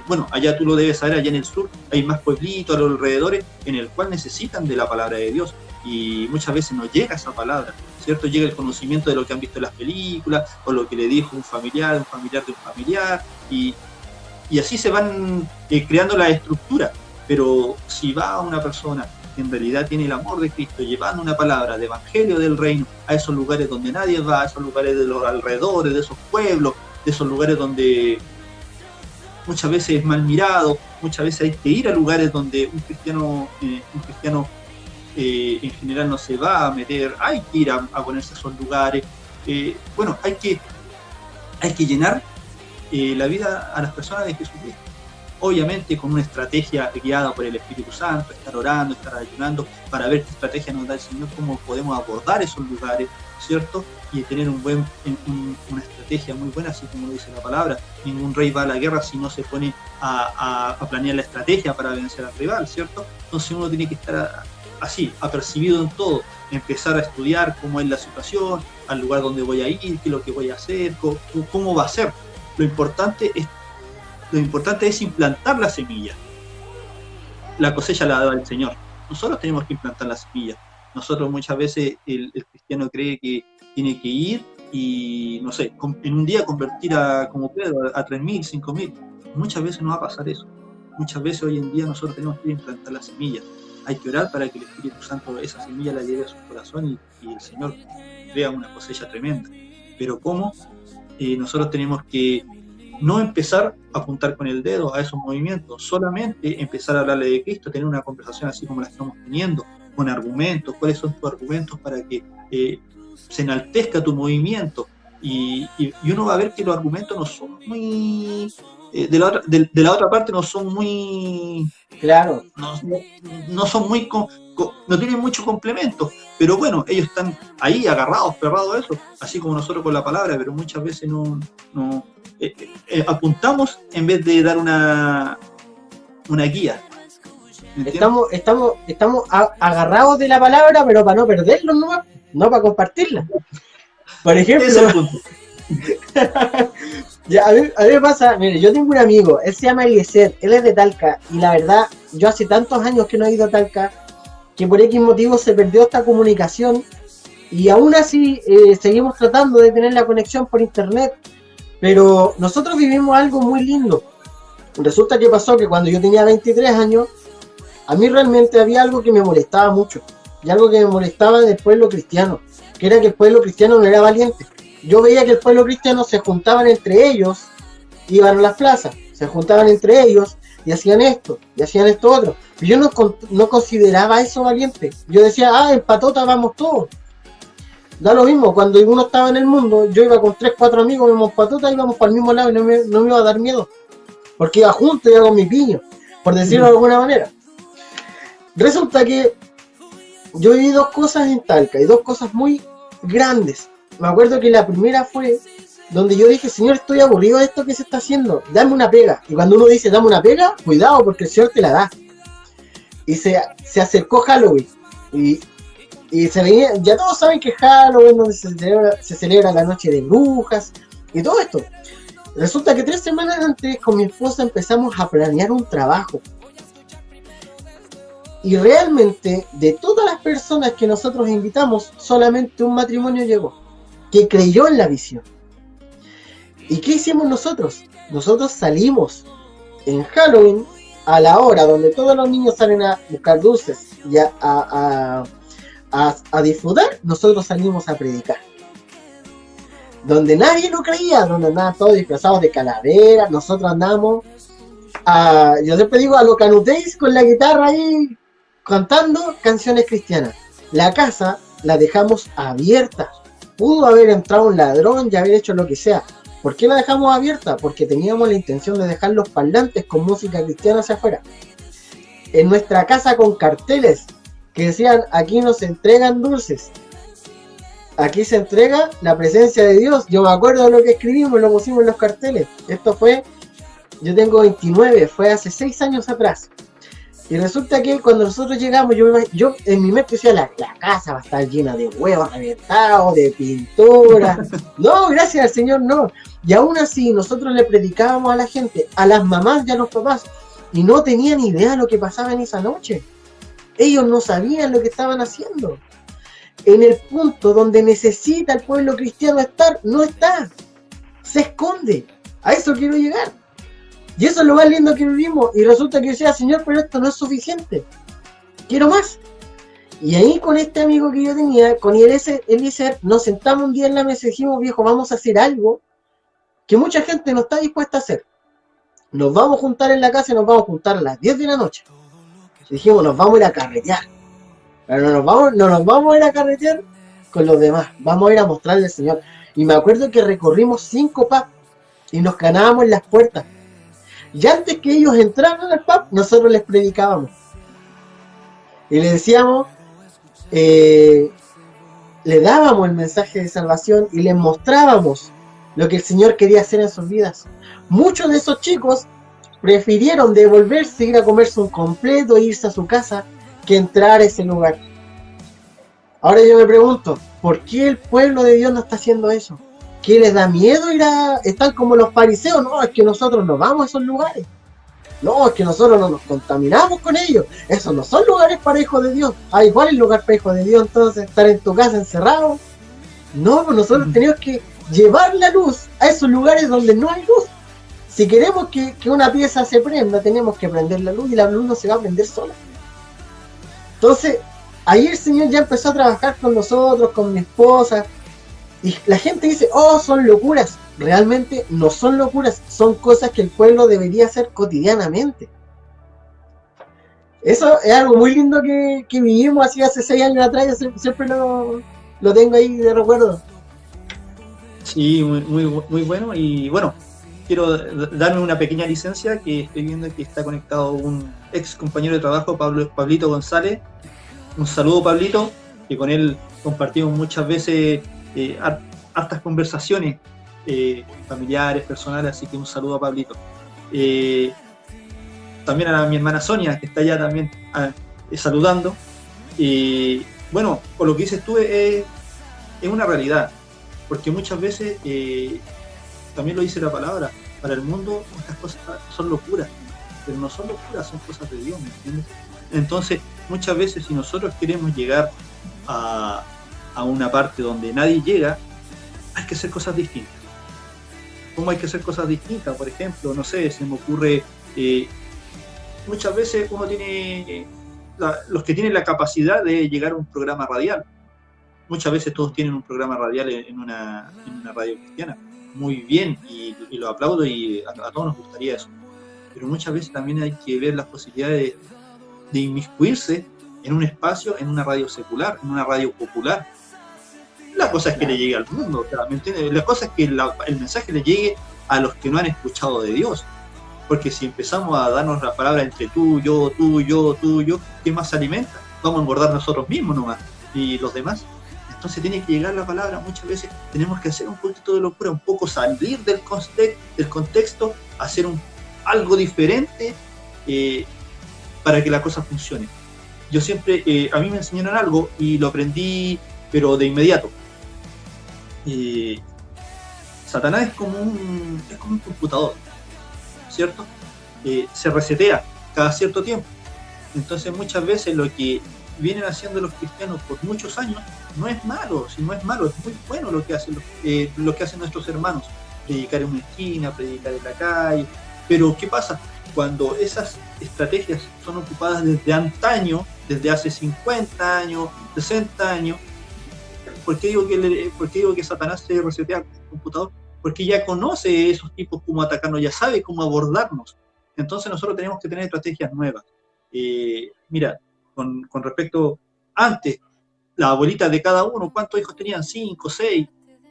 bueno, allá tú lo debes saber, allá en el sur hay más pueblitos a los alrededores en el cual necesitan de la palabra de Dios y muchas veces no llega esa palabra, ¿cierto? Llega el conocimiento de lo que han visto en las películas o lo que le dijo un familiar de un familiar y así se van creando la estructura. Pero si va una persona que en realidad tiene el amor de Cristo, llevando una palabra de evangelio del reino a esos lugares donde nadie va, a esos lugares de los alrededores, de esos pueblos, de esos lugares donde muchas veces es mal mirado, muchas veces hay que ir a lugares donde un cristiano en general no se va a meter, hay que ir a ponerse a esos lugares. Bueno, hay que llenar la vida a las personas de Jesucristo. Obviamente con una estrategia guiada por el Espíritu Santo, estar orando, estar ayunando, para ver qué estrategia nos da el Señor, cómo podemos abordar esos lugares, ¿cierto? Y tener una estrategia muy buena, así como lo dice la palabra. Ningún rey va a la guerra si no se pone a planear la estrategia para vencer al rival, ¿cierto? Entonces uno tiene que estar así, apercibido en todo, empezar a estudiar cómo es la situación, al lugar donde voy a ir, qué es lo que voy a hacer, cómo va a ser. Lo importante es implantar la semilla. La cosecha la da el Señor. Nosotros tenemos que implantar la semilla. Nosotros muchas veces el cristiano cree que tiene que ir y, no sé, en un día convertir como Pedro a 3.000, 5.000. Muchas veces no va a pasar eso. Muchas veces hoy en día nosotros tenemos que implantar la semilla. Hay que orar para que el Espíritu Santo esa semilla la lleve a su corazón y el Señor vea una cosecha tremenda. Pero ¿cómo? Nosotros tenemos que no empezar a apuntar con el dedo a esos movimientos, solamente empezar a hablarle de Cristo, tener una conversación así como la estamos teniendo, con argumentos, cuáles son tus argumentos para que se enaltezca tu movimiento, y uno va a ver que los argumentos no son muy, de la otra parte no son muy, claro, no son muy, no tienen mucho complemento, pero bueno, ellos están ahí agarrados, perrados a eso, así como nosotros con la palabra, pero muchas veces no apuntamos en vez de dar una guía. Estamos agarrados de la palabra, pero para no perderlo, no para compartirla. Por ejemplo, Ya, a mí me pasa, mire, yo tengo un amigo, él se llama Eliezer, él es de Talca, y la verdad, yo hace tantos años que no he ido a Talca, que por X motivo se perdió esta comunicación, y aún así seguimos tratando de tener la conexión por internet, pero nosotros vivimos algo muy lindo. Resulta que pasó que cuando yo tenía 23 años, a mí realmente había algo que me molestaba mucho, y algo que me molestaba del pueblo cristiano, que era que el pueblo cristiano no era valiente. Yo veía que el pueblo cristiano se juntaban entre ellos, iban a las plazas, se juntaban entre ellos y hacían esto otro. Y yo no consideraba eso valiente. Yo decía, en patota vamos todos. Da lo mismo, cuando uno estaba en el mundo, yo iba con 3, 4 amigos, íbamos patota, íbamos para el mismo lado y no me iba a dar miedo. Porque iba junto, iba con mi piño, por decirlo de alguna manera. Resulta que yo viví 2 cosas en Talca y 2 cosas muy grandes. Me acuerdo que la primera fue donde yo dije, Señor, estoy aburrido de esto que se está haciendo, dame una pega. Y cuando uno dice, dame una pega, cuidado, porque el Señor te la da. Y se acercó Halloween. Y se veía, ya todos saben que Halloween, donde se celebra la noche de brujas y todo esto. Resulta que 3 semanas antes, con mi esposa empezamos a planear un trabajo. Y realmente, de todas las personas que nosotros invitamos, solamente un matrimonio llegó, que creyó en la visión. ¿Y qué hicimos nosotros? Nosotros salimos en Halloween, a la hora donde todos los niños salen a buscar dulces y a disfrutar, nosotros salimos a predicar. Donde nadie lo creía, donde andaban todos disfrazados de calaveras, nosotros andamos, yo siempre digo, a lo canutéis con la guitarra ahí, cantando canciones cristianas. La casa la dejamos abierta. Pudo haber entrado un ladrón y haber hecho lo que sea. ¿Por qué la dejamos abierta? Porque teníamos la intención de dejar los parlantes con música cristiana hacia afuera. En nuestra casa con carteles que decían, aquí no se entregan dulces, aquí se entrega la presencia de Dios. Yo me acuerdo de lo que escribimos, lo pusimos en los carteles. Esto fue, yo tengo 29, fue hace 6 años atrás. Y resulta que cuando nosotros llegamos, yo en mi mente decía, la casa va a estar llena de huevos reventados, de pintura. No, gracias al Señor, no. Y aún así, nosotros le predicábamos a la gente, a las mamás y a los papás, y no tenían idea de lo que pasaba en esa noche. Ellos no sabían lo que estaban haciendo. En el punto donde necesita el pueblo cristiano estar, no está. Se esconde. A eso quiero llegar. Y eso es lo más lindo que vivimos. Y resulta que yo decía, Señor, pero esto no es suficiente. Quiero más. Y ahí con este amigo que yo tenía, con Eliezer, nos sentamos un día en la mesa y dijimos, viejo, vamos a hacer algo que mucha gente no está dispuesta a hacer. Nos vamos a juntar en la casa y nos vamos a juntar a las 10 de la noche. Y dijimos, nos vamos a ir a carretear. Pero no nos vamos a ir a carretear con los demás. Vamos a ir a mostrarle al Señor. Y me acuerdo que recorrimos 5 pubs y nos ganábamos en las puertas. Y antes que ellos entraran al pub, nosotros les predicábamos. Y les decíamos, le dábamos el mensaje de salvación y les mostrábamos lo que el Señor quería hacer en sus vidas. Muchos de esos chicos prefirieron devolverse, ir a comerse un completo e irse a su casa que entrar a ese lugar. Ahora yo me pregunto, ¿por qué el pueblo de Dios no está haciendo eso? ¿Qué les da miedo ir a... Están como los fariseos? No, es que nosotros no vamos a esos lugares. No, es que nosotros no nos contaminamos con ellos. Esos no son lugares para hijos de Dios. ¿Cuál es el lugar para hijos de Dios entonces? ¿Estar en tu casa encerrado? No, pues nosotros tenemos que llevar la luz a esos lugares donde no hay luz. Si queremos que una pieza se prenda, tenemos que prender la luz y la luz no se va a prender sola. Entonces, ahí el Señor ya empezó a trabajar con nosotros, con mi esposa. Y la gente dice, son locuras. Realmente no son locuras, son cosas que el pueblo debería hacer cotidianamente. Eso es algo muy lindo que vivimos así hace 6 años atrás. Yo siempre lo tengo ahí de recuerdo. Sí, muy bueno. Y bueno, quiero darme una pequeña licencia, que estoy viendo que está conectado un ex compañero de trabajo, Pablito González. Un saludo, Pablito, que con él compartimos muchas veces hartas conversaciones familiares, personales, así que un saludo a Pablito. También a mi hermana Sonia, que está allá también saludando. Bueno, con lo que dices tú es una realidad, porque muchas veces también lo dice la palabra, para el mundo estas cosas son locuras, pero no son locuras, son cosas de Dios, ¿me entiendes? Entonces, muchas veces si nosotros queremos llegar a una parte donde nadie llega, hay que hacer cosas distintas. ¿Cómo hay que hacer cosas distintas? Por ejemplo, no sé, se me ocurre, muchas veces uno tiene, los que tienen la capacidad de llegar a un programa radial, muchas veces todos tienen un programa radial en una radio cristiana, muy bien, y lo aplaudo y a todos nos gustaría eso, pero muchas veces también hay que ver las posibilidades de inmiscuirse en un espacio, en una radio secular, en una radio popular. La cosa es que le llegue al mundo, o sea, ¿me entiendes? La cosa es que el mensaje le llegue a los que no han escuchado de Dios, porque si empezamos a darnos la palabra entre tú, yo, ¿qué más se alimenta? Vamos a engordar nosotros mismos nomás, y los demás. Entonces tiene que llegar la palabra, muchas veces tenemos que hacer un poquito de locura, un poco salir del contexto, hacer algo diferente para que la cosa funcione. Yo siempre, a mí me enseñaron algo y lo aprendí, pero de inmediato. Satanás es como un computador, ¿cierto? Se resetea cada cierto tiempo. Entonces muchas veces lo que vienen haciendo los cristianos por muchos años no es malo, si no es malo, es muy bueno lo que hacen nuestros hermanos, predicar en una esquina, predicar en la calle, pero ¿qué pasa? Cuando esas estrategias son ocupadas desde antaño, desde hace 50 años, 60 años, ¿por qué digo que Satanás se resetea el computador? Porque ya conoce esos tipos cómo atacarnos, ya sabe cómo abordarnos. Entonces nosotros tenemos que tener estrategias nuevas. Mira, con respecto, antes, las abuelitas de cada uno, ¿cuántos hijos tenían? 5, 6,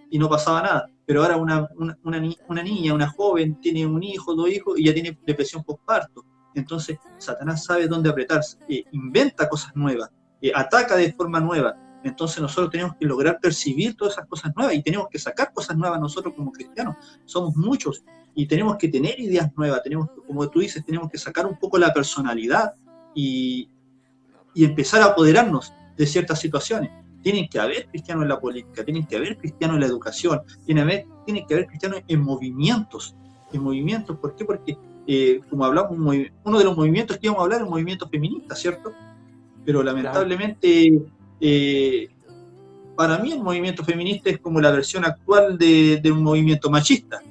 y no pasaba nada. Pero ahora una niña, una joven, tiene un hijo, 2 hijos, y ya tiene depresión postparto. Entonces, Satanás sabe dónde apretarse, inventa cosas nuevas, ataca de forma nueva. Entonces nosotros tenemos que lograr percibir todas esas cosas nuevas y tenemos que sacar cosas nuevas nosotros como cristianos. Somos muchos y tenemos que tener ideas nuevas, como tú dices, tenemos que sacar un poco la personalidad y empezar a apoderarnos de ciertas situaciones. Tienen que haber cristianos en la política, tienen que haber cristianos en la educación, tienen que haber cristianos en movimientos. ¿Por qué? Porque, como hablamos, uno de los movimientos que íbamos a hablar es el movimiento feminista, ¿cierto? Pero lamentablemente, para mí el movimiento feminista es como la versión actual de un movimiento machista.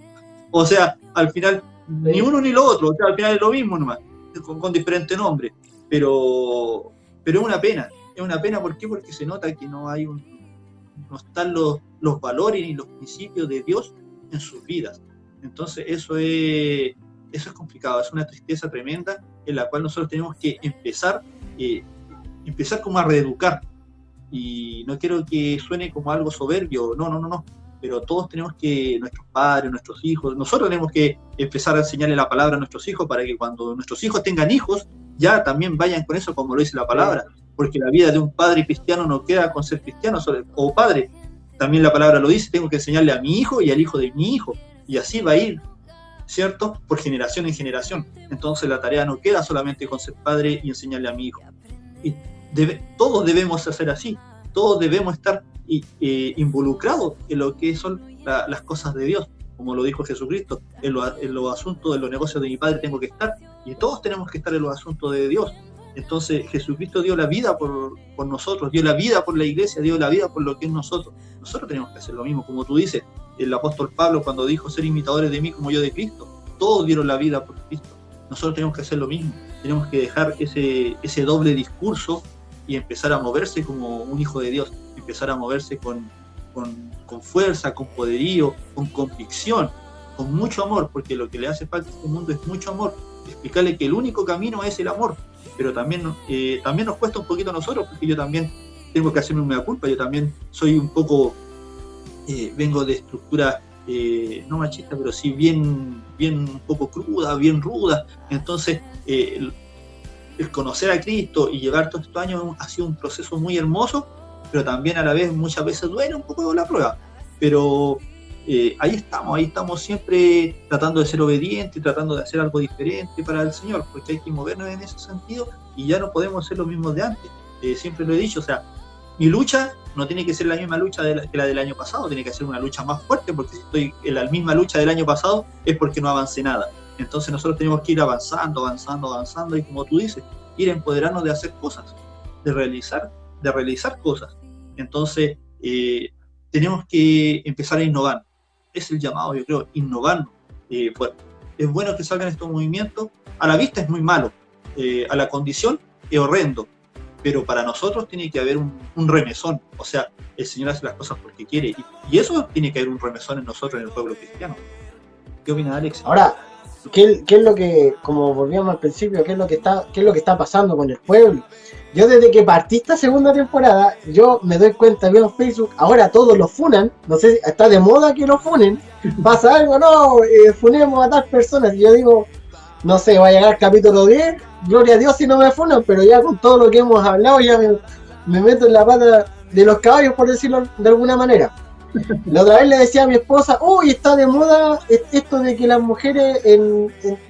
O sea, al final, ni uno ni lo otro, o sea, al final es lo mismo nomás, con diferente nombre. Pero es una pena. Es una pena, ¿por qué? Porque se nota que no están los valores y los principios de Dios en sus vidas. Entonces eso es complicado, es una tristeza tremenda en la cual nosotros tenemos que empezar como a reeducar. Y no quiero que suene como algo soberbio, no, pero todos tenemos que, nuestros padres, nuestros hijos, nosotros tenemos que empezar a enseñarle la palabra a nuestros hijos para que cuando nuestros hijos tengan hijos, ya también vayan con eso como lo dice la palabra, porque la vida de un padre cristiano no queda con ser cristiano o padre, también la palabra lo dice, tengo que enseñarle a mi hijo y al hijo de mi hijo, y así va a ir, ¿cierto? Por generación en generación. Entonces la tarea no queda solamente con ser padre y enseñarle a mi hijo. Y todos debemos hacer así, todos debemos estar involucrados en lo que son las cosas de Dios, como lo dijo Jesucristo, en los asuntos de los negocios de mi Padre tengo que estar, y todos tenemos que estar en los asuntos de Dios. Entonces Jesucristo dio la vida por nosotros, dio la vida por la iglesia, dio la vida por lo que es nosotros. Nosotros tenemos que hacer lo mismo, como tú dices, el apóstol Pablo cuando dijo ser imitadores de mí como yo de Cristo, todos dieron la vida por Cristo. Nosotros tenemos que hacer lo mismo, tenemos que dejar ese doble discurso y empezar a moverse como un hijo de Dios, empezar a moverse con fuerza, con poderío, con convicción, con mucho amor, porque lo que le hace falta a este mundo es mucho amor, explicarle que el único camino es el amor, pero también nos cuesta un poquito a nosotros, porque yo también tengo que hacerme una culpa, yo también soy un poco, vengo de estructura no machista, pero sí bien un poco cruda, bien ruda, entonces el conocer a Cristo y llevar todos estos años ha sido un proceso muy hermoso, pero también a la vez muchas veces duele un poco la prueba, pero ahí estamos siempre tratando de ser obedientes, tratando de hacer algo diferente para el Señor, porque hay que movernos en ese sentido y ya no podemos ser los mismos de antes. Siempre lo he dicho, o sea, Mi lucha no tiene que ser la misma lucha que la del año pasado, tiene que ser una lucha más fuerte, porque si estoy en la misma lucha del año pasado es porque no avancé nada. Entonces nosotros tenemos que ir avanzando, y como tú dices, ir empoderarnos de hacer cosas, de realizar cosas. Entonces tenemos que empezar a innovar. Es el llamado, yo creo, innovarnos. Fuerte. Es bueno que salgan estos movimientos. A la vista es muy malo, a la condición es horrendo, pero para nosotros tiene que haber un remesón. O sea, el Señor hace las cosas porque quiere, y eso tiene que haber un remesón en nosotros, en el pueblo cristiano. ¿Qué opina Alex? Ahora, ¿qué es lo que, como volvíamos al principio, qué es lo que está pasando con el pueblo? Yo desde que partí esta segunda temporada, yo me doy cuenta, veo en Facebook, ahora todos los funan, no sé, está de moda que lo funen, pasa algo, no, funemos a tal personas, y yo digo, no sé, va a llegar el capítulo 10, gloria a Dios si no me funan, pero ya con todo lo que hemos hablado, ya me meto en la pata de los caballos, por decirlo de alguna manera. La otra vez le decía a mi esposa, uy, está de moda esto de que las mujeres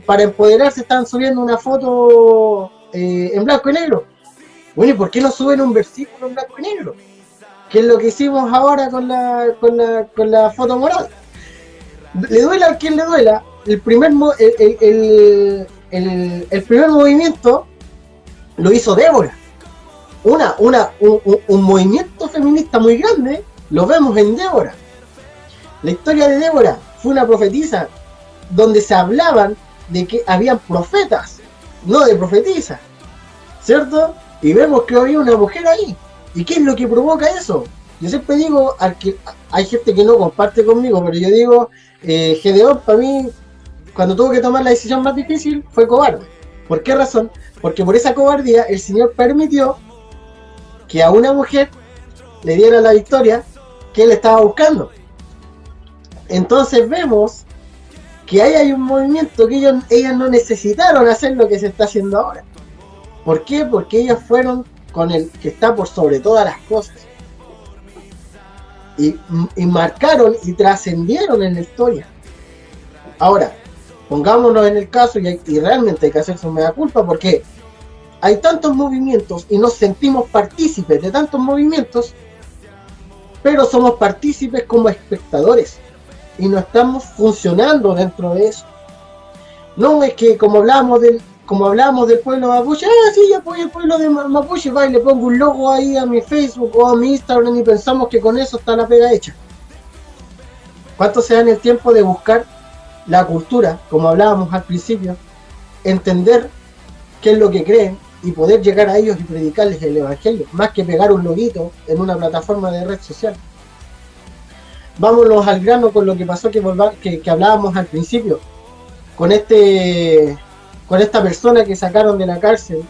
para empoderarse están subiendo una foto en blanco y negro. Bueno, ¿y por qué no suben un versículo en blanco y negro? Que es lo que hicimos ahora con la foto morada. Le duela a quien le duela, el primer movimiento lo hizo Débora. Un movimiento feminista muy grande, lo vemos en Débora. La historia de Débora fue una profetisa donde se hablaban de que habían profetas, no de profetisas, ¿cierto? Y vemos que había una mujer ahí. ¿Y qué es lo que provoca eso? Yo siempre digo, hay gente que no comparte conmigo, pero yo digo, Gedeón para mí, cuando tuvo que tomar la decisión más difícil, fue cobarde. ¿Por qué razón? Porque por esa cobardía el Señor permitió que a una mujer le diera la victoria que él estaba buscando. Entonces vemos que ahí hay un movimiento que ellas no necesitaron hacer lo que se está haciendo ahora. ¿Por qué? Porque ellas fueron con el que está por sobre todas las cosas. Y marcaron y trascendieron en la historia. Ahora, pongámonos en el caso y realmente hay que hacerse una mea culpa porque hay tantos movimientos y nos sentimos partícipes de tantos movimientos, pero somos partícipes como espectadores y no estamos funcionando dentro de eso. No es que como hablamos del pueblo mapuche, sí, yo apoyo el pueblo de mapuche, va y le pongo un logo ahí a mi Facebook o a mi Instagram y pensamos que con eso está la pega hecha. ¿Cuánto se dan el tiempo de buscar la cultura, como hablábamos al principio, entender qué es lo que creen y poder llegar a ellos y predicarles el evangelio, más que pegar un loguito en una plataforma de red social? Vámonos al grano con lo que pasó que hablábamos al principio, con esta persona que sacaron de la cárcel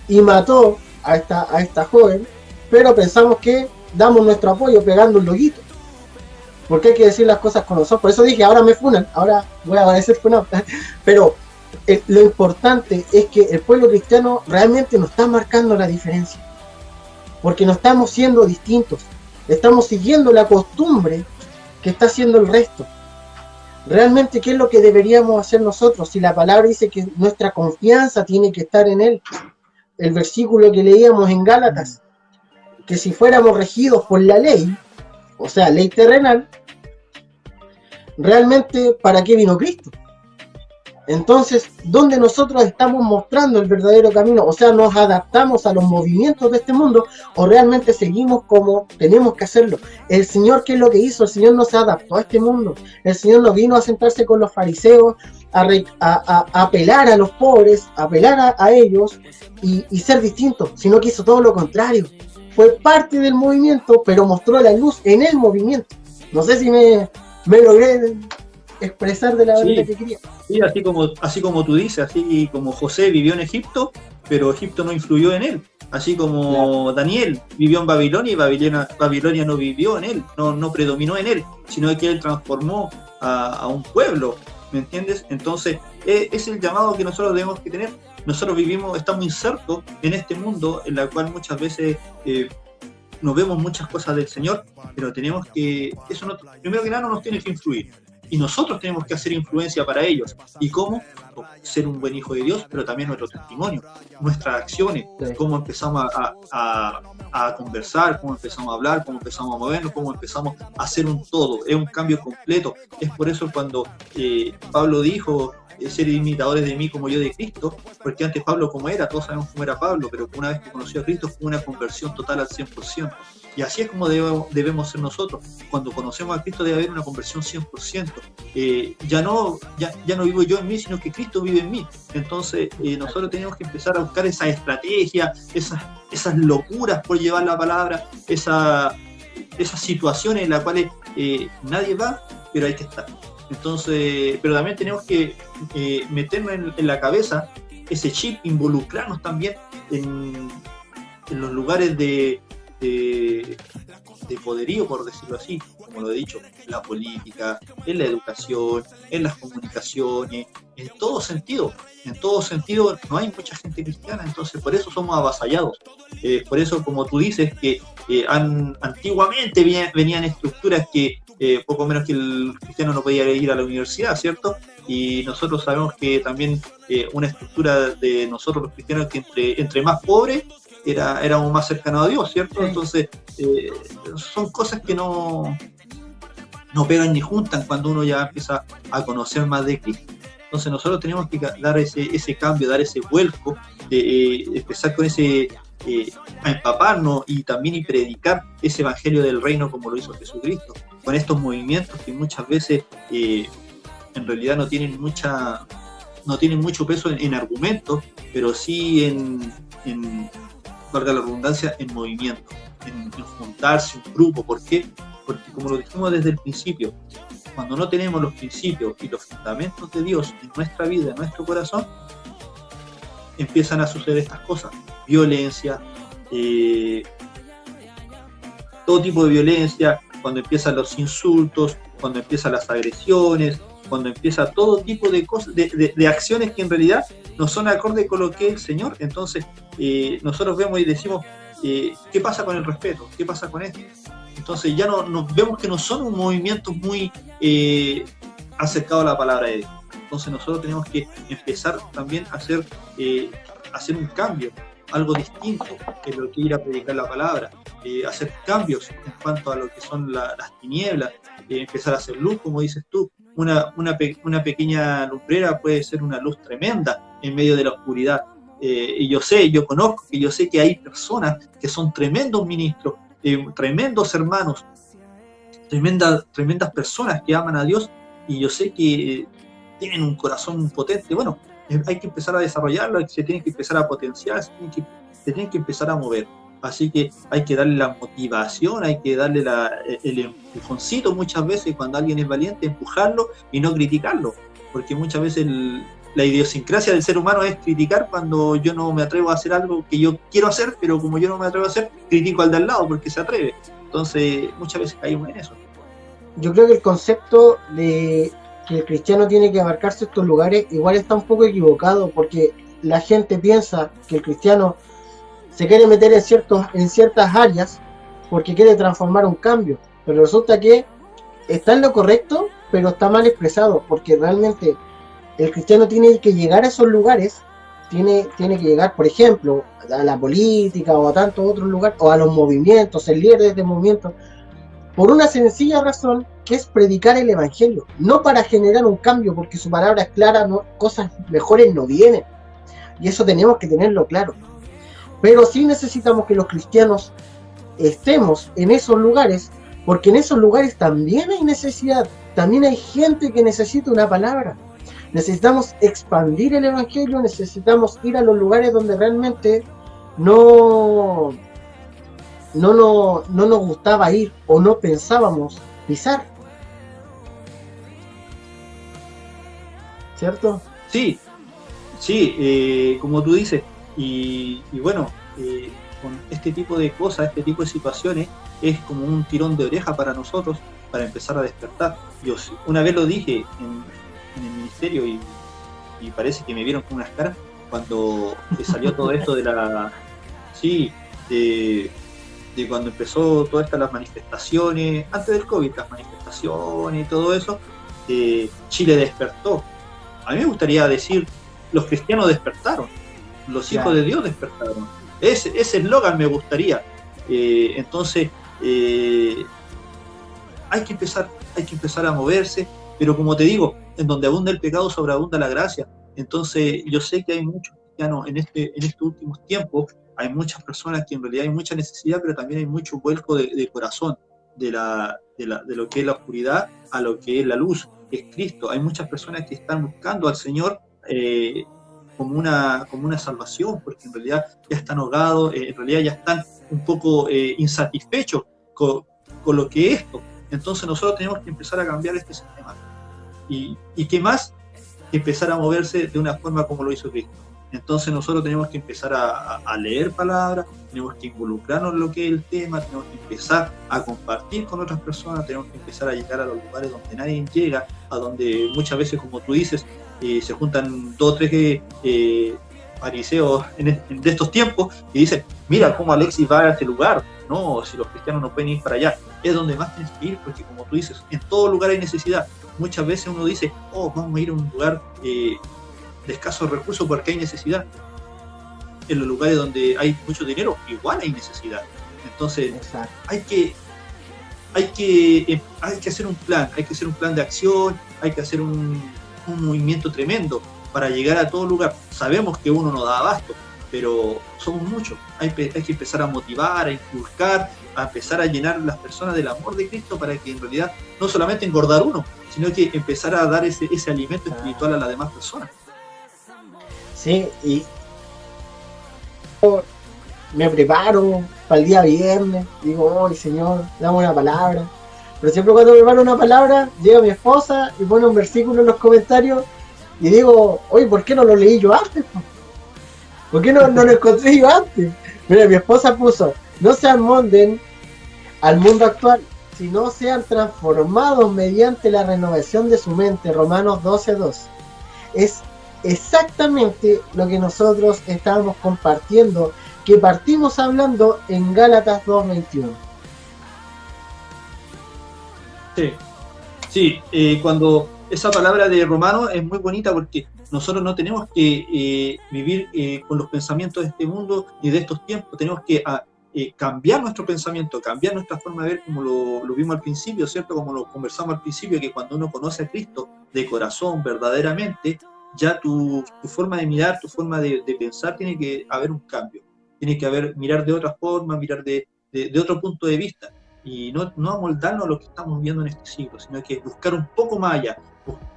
y mató a esta joven, pero pensamos que damos nuestro apoyo pegando un loguito, porque hay que decir las cosas como son. Por eso dije, ahora me funan, ahora voy a aparecer funado, pero lo importante es que el pueblo cristiano realmente nos está marcando la diferencia, porque no estamos siendo distintos, estamos siguiendo la costumbre que está haciendo el resto. Realmente, ¿qué es lo que deberíamos hacer nosotros? Si la palabra dice que nuestra confianza tiene que estar en Él. El versículo que leíamos en Gálatas, que si fuéramos regidos por la ley, o sea, ley terrenal, realmente, ¿para qué vino Cristo? Entonces, ¿dónde nosotros estamos mostrando el verdadero camino? O sea, ¿nos adaptamos a los movimientos de este mundo o realmente seguimos como tenemos que hacerlo? El Señor, ¿qué es lo que hizo? El Señor no se adaptó a este mundo. El Señor no vino a sentarse con los fariseos, a apelar a los pobres, a apelar a ellos y ser distinto, sino que hizo todo lo contrario. Fue parte del movimiento, pero mostró la luz en el movimiento. No sé si me logré expresar de la manera que quería. Sí, así como tú dices, así como José vivió en Egipto, pero Egipto no influyó en él. Así como Daniel vivió en Babilonia y Babilonia no vivió en él, no predominó en él, sino que él transformó a un pueblo, ¿me entiendes? Entonces, es el llamado que nosotros debemos que tener. Nosotros estamos insertos en este mundo en el cual muchas veces no vemos muchas cosas del Señor, pero tenemos que, eso no, primero que nada no nos tiene que influir. y nosotros tenemos que hacer influencia para ellos. ¿Y cómo? Ser un buen hijo de Dios, pero también nuestro testimonio, nuestras acciones, cómo empezamos a conversar, cómo empezamos a hablar, cómo empezamos a movernos, cómo empezamos a hacer un todo. Es un cambio completo. Es por eso cuando Pablo dijo, ser imitadores de mí como yo de Cristo, porque antes Pablo como era, todos sabemos cómo era Pablo, pero una vez que conoció a Cristo fue una conversión total al 100%. Y así es como debemos ser nosotros. Cuando conocemos a Cristo debe haber una conversión 100%. Ya no vivo yo en mí, sino que Cristo vive en mí. Entonces nosotros tenemos que empezar a buscar esa estrategia, esas locuras por llevar la palabra, esas situaciones en las cuales nadie va, pero hay que estar. Entonces, pero también tenemos que meternos en la cabeza ese chip, involucrarnos también en los lugares de poderío, por decirlo así, como lo he dicho, en la política, en la educación, en las comunicaciones, en todo sentido no hay mucha gente cristiana, entonces por eso somos avasallados. Por eso, como tú dices, que antiguamente venían estructuras que poco menos que el cristiano no podía ir a la universidad, ¿cierto? Y nosotros sabemos que también una estructura de nosotros los cristianos que entre más pobres éramos más cercanos a Dios, ¿cierto? Sí. Entonces son cosas que no pegan ni juntan cuando uno ya empieza a conocer más de Cristo. Entonces nosotros tenemos que dar ese cambio, dar ese vuelco, empezar con a empaparnos y también predicar ese evangelio del reino como lo hizo Jesucristo, con estos movimientos que muchas veces en realidad no tienen mucho peso en argumentos, pero sí en valga la redundancia, en movimiento, en juntarse un grupo. ¿Por qué? Porque como lo dijimos desde el principio, cuando no tenemos los principios y los fundamentos de Dios en nuestra vida, en nuestro corazón, empiezan a suceder estas cosas, violencia, todo tipo de violencia, cuando empiezan los insultos, cuando empiezan las agresiones, cuando empieza todo tipo de cosas, de acciones que en realidad no son acorde con lo que es el Señor. Entonces nosotros vemos y decimos, ¿qué pasa con el respeto? ¿Qué pasa con esto? Entonces ya nos vemos que no son un movimiento muy acercado a la palabra de Dios. Entonces nosotros tenemos que empezar también a hacer un cambio, algo distinto en lo que ir a predicar la palabra, hacer cambios en cuanto a lo que son las tinieblas, empezar a hacer luz, como dices tú. Una pequeña lumbrera puede ser una luz tremenda en medio de la oscuridad. Y yo sé que hay personas que son tremendos ministros, tremendos hermanos, tremendas personas que aman a Dios, y yo sé que tienen un corazón potente. Bueno, hay que empezar a desarrollarlo, se tiene que empezar a potenciar, se tiene que empezar a mover. Así que hay que darle la motivación, hay que darle el empujoncito muchas veces cuando alguien es valiente, empujarlo y no criticarlo, porque muchas veces la idiosincrasia del ser humano es criticar cuando yo no me atrevo a hacer algo que yo quiero hacer, pero como yo no me atrevo a hacer, critico al de al lado porque se atreve. Entonces muchas veces caímos en eso. Yo creo que el concepto de que el cristiano tiene que abarcarse estos lugares igual está un poco equivocado, porque la gente piensa que el cristiano se quiere meter en ciertas áreas porque quiere transformar un cambio, pero resulta que está en lo correcto, pero está mal expresado, porque realmente el cristiano tiene que llegar a esos lugares, tiene que llegar, por ejemplo, a la política o a tantos otros lugares, o a los movimientos, ser líder de movimientos, por una sencilla razón, que es predicar el evangelio, no para generar un cambio, porque su palabra es clara, no, cosas mejores no vienen, y eso tenemos que tenerlo claro. Pero sí necesitamos que los cristianos estemos en esos lugares, porque en esos lugares también hay necesidad, también hay gente que necesita una palabra. Necesitamos expandir el evangelio, necesitamos ir a los lugares donde realmente no nos gustaba ir o no pensábamos pisar. ¿Cierto? Sí, como tú dices. Y bueno, con este tipo de cosas, este tipo de situaciones, es como un tirón de oreja para nosotros, para empezar a despertar. Yo una vez lo dije en el ministerio y parece que me vieron con unas caras cuando salió todo esto de cuando empezó todas estas las manifestaciones, antes del COVID, las manifestaciones y todo eso. Chile despertó. A mí me gustaría decir, los cristianos despertaron, los hijos de Dios despertaron. Ese eslogan me gustaría. Entonces, hay que empezar a moverse, pero como te digo, en donde abunda el pecado, sobreabunda la gracia. Entonces, yo sé que hay muchos cristianos en estos últimos tiempos, hay muchas personas que en realidad hay mucha necesidad, pero también hay mucho vuelco de corazón, de lo que es la oscuridad a lo que es la luz, que es Cristo. Hay muchas personas que están buscando al Señor como una salvación, porque en realidad ya están ahogados, en realidad ya están un poco insatisfechos con lo que es esto. Entonces nosotros tenemos que empezar a cambiar este sistema. ¿Y qué más? Empezar a moverse de una forma como lo hizo Cristo. Entonces nosotros tenemos que empezar a leer palabras, tenemos que involucrarnos en lo que es el tema, tenemos que empezar a compartir con otras personas, tenemos que empezar a llegar a los lugares donde nadie llega, a donde muchas veces, como tú dices, se juntan 2 o 3 fariseos de estos tiempos y dicen, mira cómo Alexis va a este lugar. No, si los cristianos no pueden ir para allá, es donde más tienes que ir, porque como tú dices, en todo lugar hay necesidad. Muchas veces uno dice, vamos a ir a un lugar de escasos recursos porque hay necesidad. En los lugares donde hay mucho dinero, igual hay necesidad. Entonces, hay que hacer un plan, hay que hacer un plan de acción, hay que hacer un movimiento tremendo para llegar a todo lugar. Sabemos que uno no da abasto, pero somos muchos. Hay que empezar a motivar, a inculcar, a empezar a llenar a las personas del amor de Cristo para que en realidad no solamente engordar uno, sino que empezar a dar ese alimento espiritual a las demás personas. Sí, y me preparo para el día viernes, digo, Señor, dame una palabra. Pero siempre cuando preparo una palabra, llega mi esposa y pone un versículo en los comentarios y digo, oye, ¿por qué no lo leí yo antes? ¿Por qué no lo encontré yo antes? Mira, mi esposa puso, no se amolden al mundo actual, sino sean transformados mediante la renovación de su mente. Romanos 12:2. Es exactamente lo que nosotros estábamos compartiendo, que partimos hablando en Gálatas 2:21. Sí, cuando esa palabra de Romano es muy bonita porque nosotros no tenemos que vivir con los pensamientos de este mundo ni de estos tiempos, tenemos que cambiar nuestro pensamiento, cambiar nuestra forma de ver, como lo vimos al principio, ¿cierto? Como lo conversamos al principio, que cuando uno conoce a Cristo de corazón, verdaderamente, ya tu forma de mirar, tu forma de pensar, tiene que haber un cambio, tiene que mirar de otra forma, mirar de otro punto de vista, y no amoldarnos a lo que estamos viendo en este siglo, sino que buscar un poco más allá,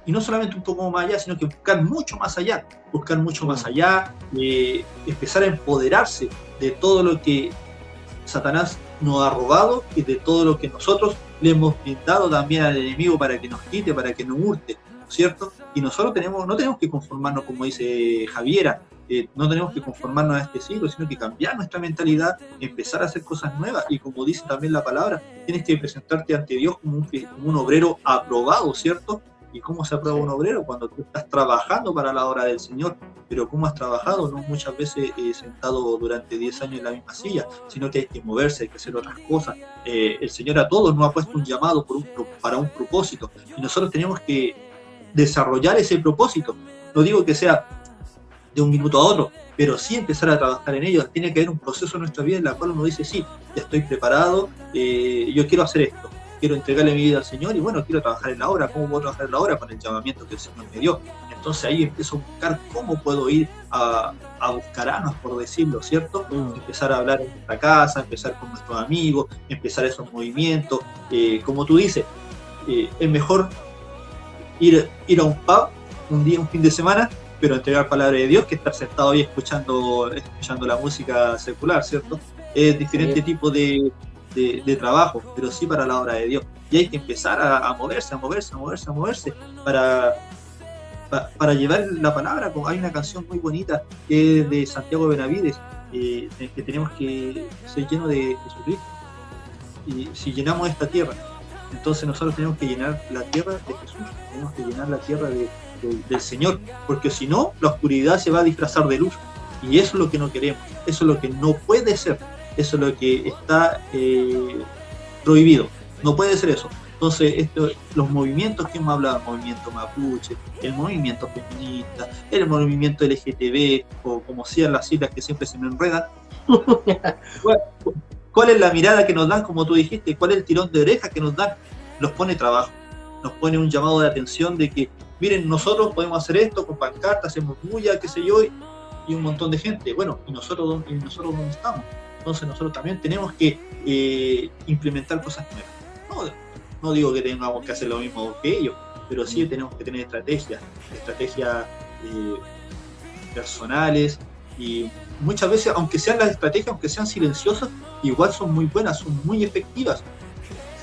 y no solamente un poco más allá, sino que buscar mucho más allá, empezar a empoderarse de todo lo que Satanás nos ha robado y de todo lo que nosotros le hemos brindado también al enemigo para que nos quite, para que nos hurte, ¿cierto? Y nosotros no tenemos que conformarnos, como dice Javiera, no tenemos que conformarnos a este siglo, sino que cambiar nuestra mentalidad, empezar a hacer cosas nuevas, y como dice también la palabra, tienes que presentarte ante Dios como un obrero aprobado, ¿cierto? ¿Y cómo se aprueba un obrero? Cuando tú estás trabajando para la obra del Señor. Pero ¿cómo has trabajado? No muchas veces sentado durante 10 años en la misma silla, sino que hay que moverse, hay que hacer otras cosas. El Señor a todos nos ha puesto un llamado para un propósito, y nosotros tenemos que desarrollar ese propósito. No digo que sea de un minuto a otro, pero sí empezar a trabajar en ello. Tiene que haber un proceso en nuestra vida en la cual uno dice, sí, ya estoy preparado, yo quiero hacer esto, quiero entregarle mi vida al Señor, y bueno, quiero trabajar en la obra. ¿Cómo puedo trabajar en la obra? Con el llamamiento que el Señor me dio. Entonces ahí empiezo a buscar cómo puedo ir a buscar anos, por decirlo, ¿cierto? Empezar a hablar en nuestra casa, empezar con nuestros amigos, empezar esos movimientos. Como tú dices, es mejor ir a un pub un fin de semana, pero entregar palabra de Dios, que estar sentado ahí escuchando la música secular, ¿cierto? Es diferente tipo de trabajo, pero sí para la obra de Dios. Y hay que empezar a moverse para llevar la palabra. Hay una canción muy bonita que es de Santiago Benavides, que tenemos que ser llenos de Jesucristo. Y si llenamos esta tierra, entonces nosotros tenemos que llenar la tierra de Jesús, tenemos que llenar la tierra del Señor, porque si no, la oscuridad se va a disfrazar de luz, y eso es lo que no queremos, eso es lo que no puede ser, eso es lo que está prohibido, no puede ser eso. Entonces, los movimientos que hemos hablado, el movimiento mapuche, el movimiento feminista, el movimiento LGTB, o como sean las siglas que siempre se me enredan, ¿cuál es la mirada que nos dan, como tú dijiste? ¿Cuál es el tirón de oreja que nos dan? Nos pone trabajo, nos pone un llamado de atención de que, miren, nosotros podemos hacer esto con pancartas, hacemos bulla, qué sé yo, y un montón de gente. Bueno, ¿y nosotros dónde estamos? Entonces nosotros también tenemos que implementar cosas nuevas. No digo que tengamos que hacer lo mismo que ellos, pero sí tenemos que tener estrategias personales, y muchas veces, aunque sean las estrategias, aunque sean silenciosas, igual son muy buenas, son muy efectivas.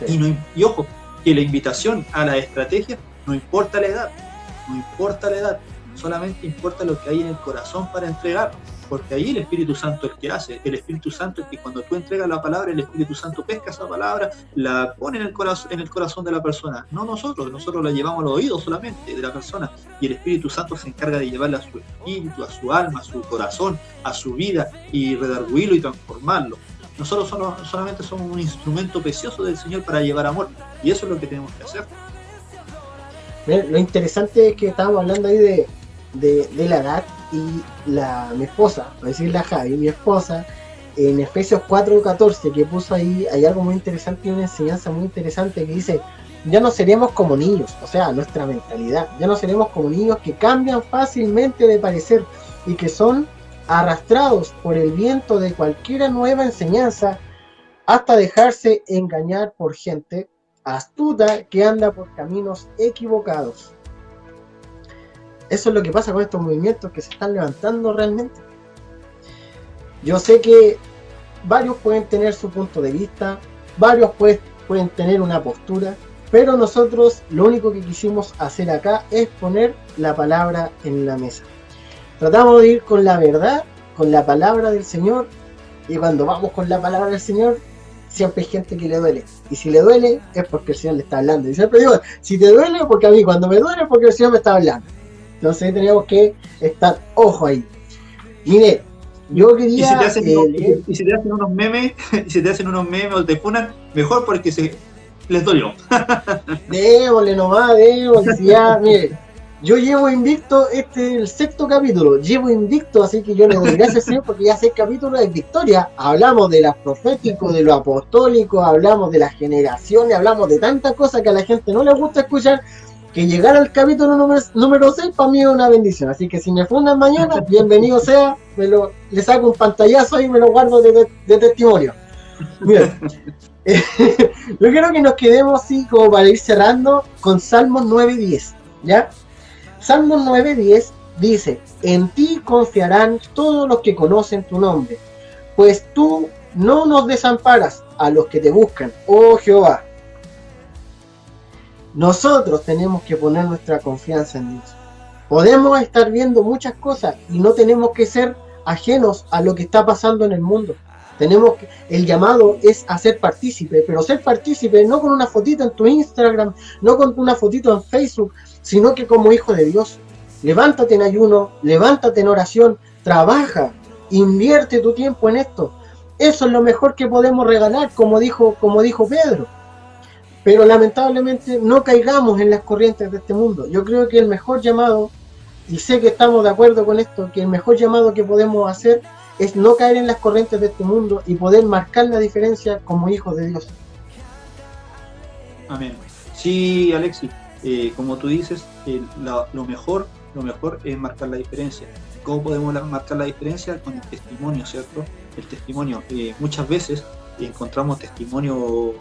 Sí. Y ojo, que la invitación a la estrategia no importa la edad, solamente importa lo que hay en el corazón para entregar, porque ahí el Espíritu Santo es el que hace, el Espíritu Santo es que cuando tú entregas la palabra, el Espíritu Santo pesca esa palabra, la pone en el corazón de la persona, no nosotros la llevamos al oído solamente de la persona, y el Espíritu Santo se encarga de llevarla a su espíritu, a su alma, a su corazón, a su vida, y redarguirlo y transformarlo. Nosotros solamente somos un instrumento precioso del Señor para llevar amor, y eso es lo que tenemos que hacer. Lo interesante es que estábamos hablando ahí de la edad, y mi esposa, por decir la Javi, mi esposa, en Efesios 4:14, que puso ahí, hay algo muy interesante y una enseñanza muy interesante que dice: ya no seremos como niños, o sea, nuestra mentalidad, ya no seremos como niños que cambian fácilmente de parecer y que son arrastrados por el viento de cualquier nueva enseñanza hasta dejarse engañar por gente astuta que anda por caminos equivocados. Eso es lo que pasa con estos movimientos que se están levantando realmente. Yo sé que varios pueden tener su punto de vista, varios pueden tener una postura, pero nosotros lo único que quisimos hacer acá es poner la palabra en la mesa. Tratamos de ir con la verdad, con la palabra del Señor, y cuando vamos con la palabra del Señor, siempre hay gente que le duele. Y si le duele, es porque el Señor le está hablando. Y siempre digo, si te duele, porque a mí cuando me duele, es porque el Señor me está hablando. Entonces teníamos que estar ojo ahí. Mire, yo quería... Y si te hacen unos memes, o te funan, mejor porque les dolió. Démosle nomás, si ya, mire, yo llevo invicto, este es el 6º capítulo, llevo invicto, así que yo le doy gracias al Señor porque ya 6 capítulos de victoria. Hablamos de lo profético, de lo apostólico, hablamos de las generaciones, hablamos de tantas cosas que a la gente no le gusta escuchar, que llegar al capítulo número 6 para mí es una bendición. Así que si me fundan mañana, bienvenido sea, le saco un pantallazo y me lo guardo de testimonio. Bien. Yo quiero que nos quedemos así como para ir cerrando con Salmos 9:10, ¿ya? Salmos 9:10 dice: en ti confiarán todos los que conocen tu nombre, pues tú no nos desamparas a los que te buscan, oh Jehová. Nosotros tenemos que poner nuestra confianza en Dios. Podemos estar viendo muchas cosas y no tenemos que ser ajenos a lo que está pasando en el mundo. El llamado es a ser partícipe, pero ser partícipe no con una fotito en tu Instagram, no con una fotito en Facebook, sino que como hijo de Dios. Levántate en ayuno, levántate en oración, trabaja, invierte tu tiempo en esto. Eso es lo mejor que podemos regalar, como dijo Pedro. Pero lamentablemente no caigamos en las corrientes de este mundo. Yo creo que el mejor llamado, y sé que estamos de acuerdo con esto, que el mejor llamado que podemos hacer es no caer en las corrientes de este mundo y poder marcar la diferencia como hijos de Dios. Amén. Sí, Alexis, como tú dices, lo mejor es marcar la diferencia. ¿Cómo podemos marcar la diferencia? Con el testimonio, ¿cierto? El testimonio. Muchas veces encontramos testimonios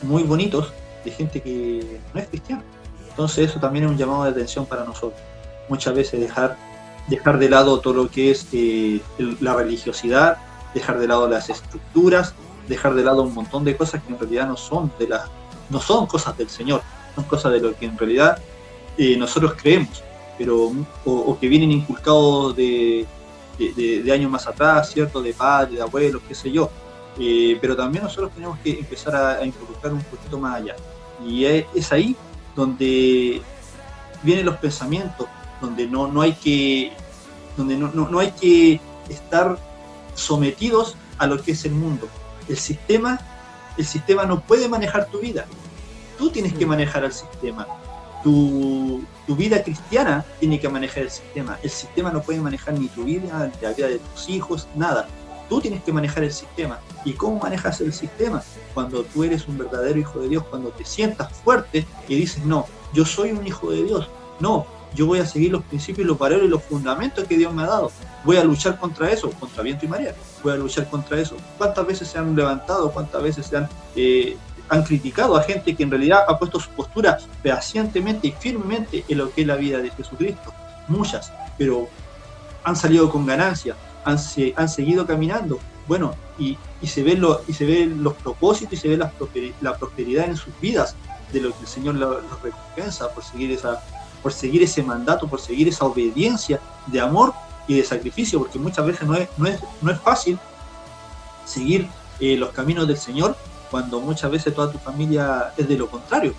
muy bonitos de gente que no es cristiana. Entonces eso también es un llamado de atención para nosotros. Muchas veces dejar de lado todo lo que es la religiosidad, dejar de lado las estructuras, dejar de lado un montón de cosas que en realidad no son cosas del Señor, son cosas de lo que en realidad nosotros creemos, pero o que vienen inculcados de años más atrás, ¿cierto? De padres, de abuelos, qué sé yo. Pero también nosotros tenemos que empezar a involucrar un poquito más allá. Y es ahí donde vienen los pensamientos, donde no hay que estar sometidos a lo que es el mundo. El sistema El sistema no puede manejar tu vida. Tú tienes que manejar al sistema. Tu vida cristiana tiene que manejar el sistema. El sistema no puede manejar ni tu vida, ni la vida de tus hijos, nada. Tú tienes que manejar el sistema. ¿Y cómo manejas el sistema? Cuando tú eres un verdadero hijo de Dios, cuando te sientas fuerte y dices, no, yo soy un hijo de Dios. No, yo voy a seguir los principios, los valores y los fundamentos que Dios me ha dado. Voy a luchar contra eso, contra viento y marea. Voy a luchar contra eso. ¿Cuántas veces se han levantado? ¿Cuántas veces se han criticado a gente que en realidad ha puesto su postura fehacientemente y firmemente en lo que es la vida de Jesucristo? Muchas, pero han salido con ganancia, han seguido caminando. Bueno, y se ven los propósitos y se ve la prosperidad en sus vidas, de lo que el Señor los recompensa por seguir ese mandato, por seguir esa obediencia de amor y de sacrificio, porque muchas veces no es fácil seguir los caminos del Señor cuando muchas veces toda tu familia es de lo contrario,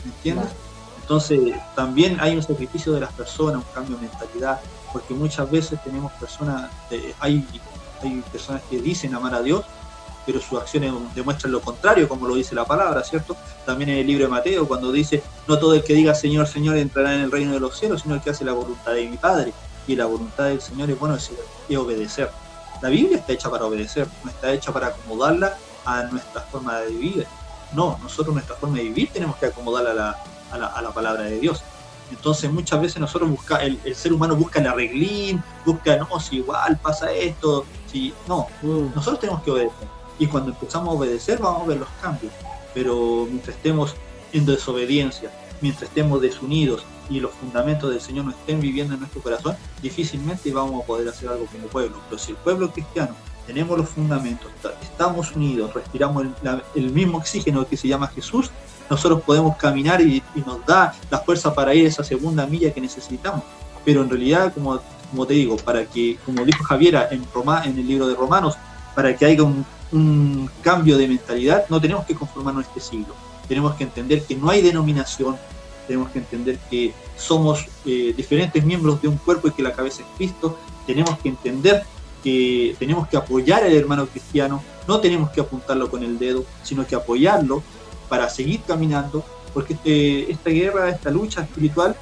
¿me entiendes? Entonces también hay un sacrificio de las personas, un cambio de mentalidad, porque muchas veces tenemos personas, hay personas que dicen amar a Dios, pero sus acciones demuestran lo contrario, como lo dice la palabra, ¿cierto? También en el libro de Mateo, cuando dice, no todo el que diga Señor, Señor entrará en el reino de los cielos, sino el que hace la voluntad de mi Padre. Y la voluntad del Señor es, bueno, es obedecer. La Biblia está hecha para obedecer, no está hecha para acomodarla a nuestra forma de vivir. No, nosotros nuestra forma de vivir tenemos que acomodarla a la palabra de Dios. Entonces muchas veces nosotros el ser humano busca el arreglín, busca, no, si igual pasa esto, si no, nosotros tenemos que obedecer. Y cuando empezamos a obedecer vamos a ver los cambios. Pero mientras estemos en desobediencia, mientras estemos desunidos y los fundamentos del Señor no estén viviendo en nuestro corazón, difícilmente vamos a poder hacer algo como pueblo. Pero si el pueblo cristiano tenemos los fundamentos, estamos unidos, respiramos el mismo oxígeno que se llama Jesús, nosotros podemos caminar y nos da la fuerza para ir esa segunda milla que necesitamos. Pero en realidad, como te digo, para que, como dijo Javiera en el libro de Romanos, para que haya un cambio de mentalidad, no tenemos que conformarnos este siglo. Tenemos que entender que no hay denominación, tenemos que entender que somos diferentes miembros de un cuerpo y que la cabeza es Cristo. Tenemos que entender que tenemos que apoyar al hermano cristiano, no tenemos que apuntarlo con el dedo, sino que apoyarlo para seguir caminando, porque esta guerra, esta lucha espiritual,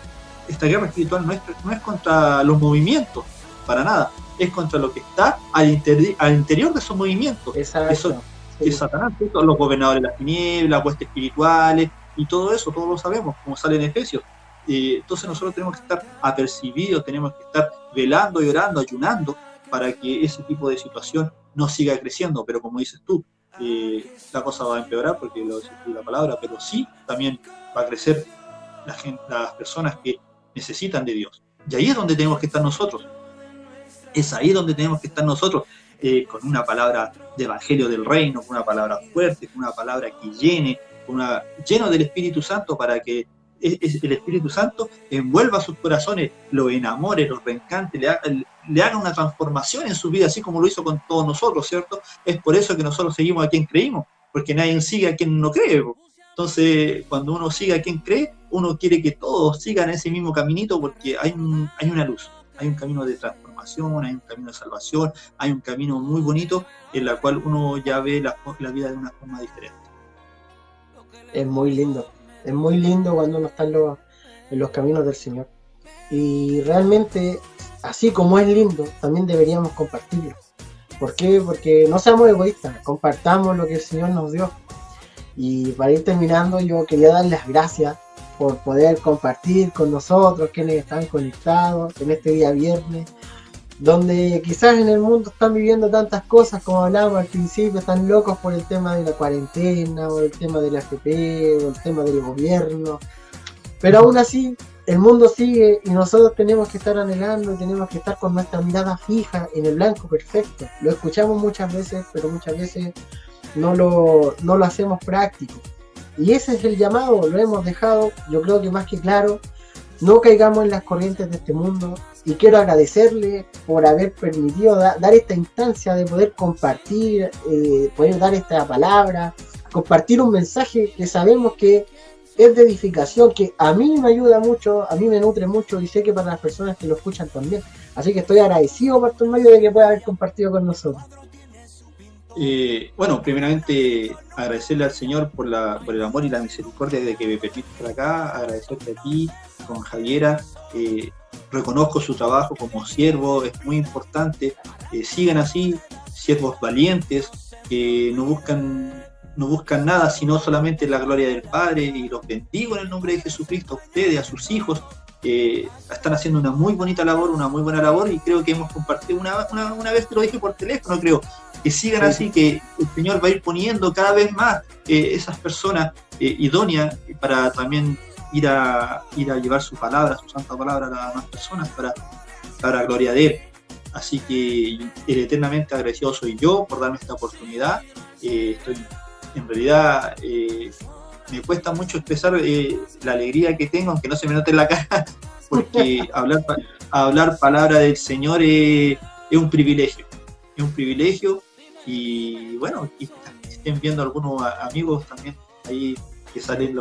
no es contra los movimientos, para nada, es contra lo que está al interior de esos movimientos. Exacto. Eso es Satanás, todos los gobernadores de las tinieblas, huestes espirituales, y todo eso, todos lo sabemos, como sale en Efesios. Entonces nosotros tenemos que estar apercibidos, tenemos que estar velando y orando, ayunando, para que ese tipo de situación no siga creciendo. Pero como dices tú, la cosa va a empeorar, porque lo dice la palabra, pero sí también va a crecer las personas que necesitan de Dios. Y ahí es donde tenemos que estar nosotros. Es ahí donde tenemos que estar nosotros, con una palabra de evangelio del reino, con una palabra fuerte, con una palabra que lleno del Espíritu Santo, para que el Espíritu Santo envuelva sus corazones, los enamore, los reencante, le haga una transformación en su vida, así como lo hizo con todos nosotros, ¿cierto? Es por eso que nosotros seguimos a quien creímos, porque nadie sigue a quien no cree. Entonces, cuando uno sigue a quien cree, uno quiere que todos sigan ese mismo caminito, porque hay una luz, hay un camino de transformación, hay un camino de salvación, hay un camino muy bonito en la cual uno ya ve la vida de una forma diferente. Es muy lindo cuando uno está en los caminos del Señor. Y realmente, así como es lindo, también deberíamos compartirlo. ¿Por qué? Porque no seamos egoístas, compartamos lo que el Señor nos dio. Y para ir terminando, yo quería dar las gracias por poder compartir con nosotros, quienes están conectados en este día viernes, donde quizás en el mundo están viviendo tantas cosas, como hablábamos al principio, están locos por el tema de la cuarentena, o el tema de la AFP, o el tema del gobierno, pero aún así el mundo sigue y nosotros tenemos que estar anhelando, tenemos que estar con nuestra mirada fija en el blanco perfecto. Lo escuchamos muchas veces, pero muchas veces no lo hacemos práctico, y ese es el llamado, lo hemos dejado, yo creo que más que claro. No caigamos en las corrientes de este mundo, y quiero agradecerle por haber permitido dar esta instancia de poder compartir, poder dar esta palabra, compartir un mensaje que sabemos que es de edificación, que a mí me ayuda mucho, a mí me nutre mucho, y sé que para las personas que lo escuchan también. Así que estoy agradecido, Pastor Mario, de que pueda haber compartido con nosotros. Bueno, primeramente agradecerle al Señor por el amor y la misericordia de que me permite estar acá, agradecerte a ti, con Javiera, reconozco su trabajo como siervo, es muy importante, sigan así, siervos valientes, que no buscan nada sino solamente la gloria del Padre, y los bendigo en el nombre de Jesucristo, a ustedes, a sus hijos. Están haciendo una muy bonita labor, una muy buena labor, y creo que hemos compartido una vez, te lo dije por teléfono, creo, que sigan así, que el Señor va a ir poniendo cada vez más esas personas idóneas para también ir a llevar su palabra, su santa palabra a las demás personas para gloria de Él. Así que eternamente agradecido soy yo por darme esta oportunidad. En realidad me cuesta mucho expresar la alegría que tengo, aunque no se me note en la cara, porque hablar palabra del Señor es un privilegio. Es un privilegio, y bueno, y estén viendo algunos amigos también ahí que salen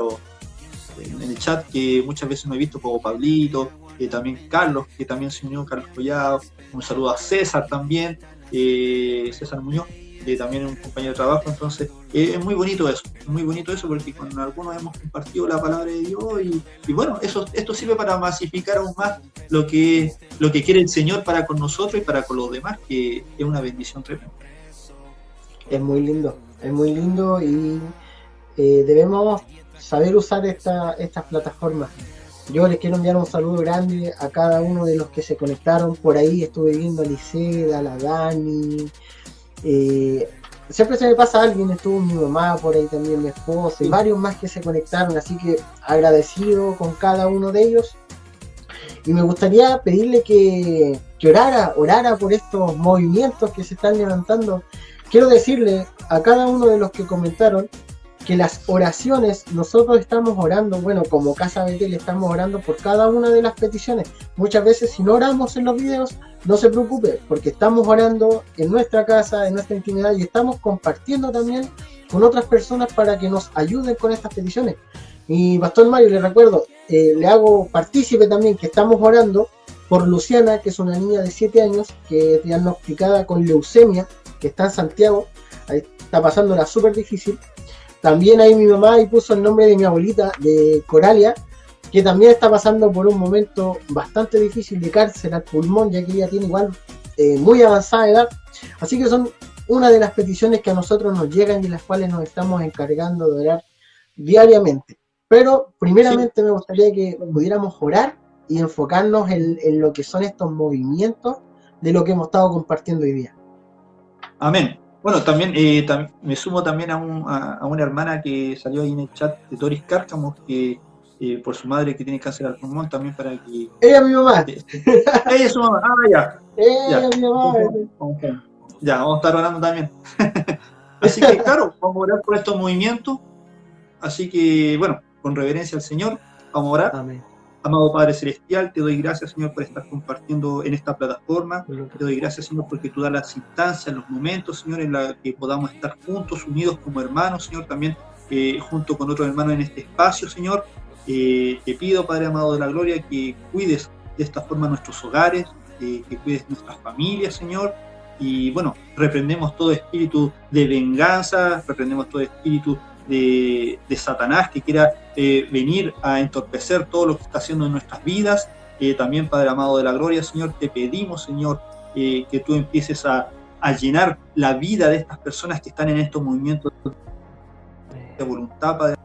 en el chat, que muchas veces no he visto, como Pablito, también Carlos, que también se unió, Carlos Collado. Un saludo a César también, César Muñoz, que también es un compañero de trabajo. Entonces es muy bonito eso, porque con algunos hemos compartido la palabra de Dios, y bueno, esto sirve para masificar aún más lo que quiere el Señor para con nosotros y para con los demás, que es una bendición tremenda. Es muy lindo, y debemos saber usar estas plataformas. Yo les quiero enviar un saludo grande a cada uno de los que se conectaron. Por ahí estuve viendo a Liceda, la Dani, siempre se me pasa alguien, estuvo mi mamá por ahí también, mi esposa, y varios más que se conectaron, así que agradecido con cada uno de ellos. Y me gustaría pedirle que orara por estos movimientos que se están levantando. Quiero decirle a cada uno de los que comentaron que las oraciones, nosotros estamos orando, bueno, como Casa Betel estamos orando por cada una de las peticiones. Muchas veces, si no oramos en los videos, no se preocupe, porque estamos orando en nuestra casa, en nuestra intimidad, y estamos compartiendo también con otras personas para que nos ayuden con estas peticiones. Y Pastor Mario, le recuerdo, le hago partícipe también que estamos orando por Luciana, que es una niña de 7 años, que es diagnosticada con leucemia, que está en Santiago, ahí está pasándola súper difícil. También ahí mi mamá y puso el nombre de mi abuelita, de Coralia, que también está pasando por un momento bastante difícil de cáncer al pulmón, ya que ella tiene igual muy avanzada edad. Así que son una de las peticiones que a nosotros nos llegan y las cuales nos estamos encargando de orar diariamente. Pero primeramente me gustaría que pudiéramos orar y enfocarnos en lo que son estos movimientos de lo que hemos estado compartiendo hoy día. Amén. Bueno, también me sumo también a una hermana que salió ahí en el chat, de Doris Cárcamo, que por su madre que tiene cáncer al pulmón, también para que... Ella es mi mamá. Ella es su mamá. Ya. Ella es mi mamá. Ya, vamos a estar orando también. Así que claro, vamos a orar por estos movimientos. Así que bueno, con reverencia al Señor, vamos a orar. Amén. Amado Padre Celestial, te doy gracias, Señor, por estar compartiendo en esta plataforma. Te doy gracias, Señor, porque tú das las instancias, los momentos, Señor, en los que podamos estar juntos, unidos como hermanos, Señor, también junto con otros hermanos en este espacio, Señor. Te pido, Padre amado de la gloria, que cuides de esta forma nuestros hogares, que cuides nuestras familias, Señor. Y bueno, reprendemos todo espíritu de venganza, reprendemos todo espíritu de Satanás que quiera venir a entorpecer todo lo que está haciendo en nuestras vidas. También, Padre amado de la gloria, Señor, te pedimos, Señor, que tú empieces a llenar la vida de estas personas que están en estos movimientos de voluntad, Padre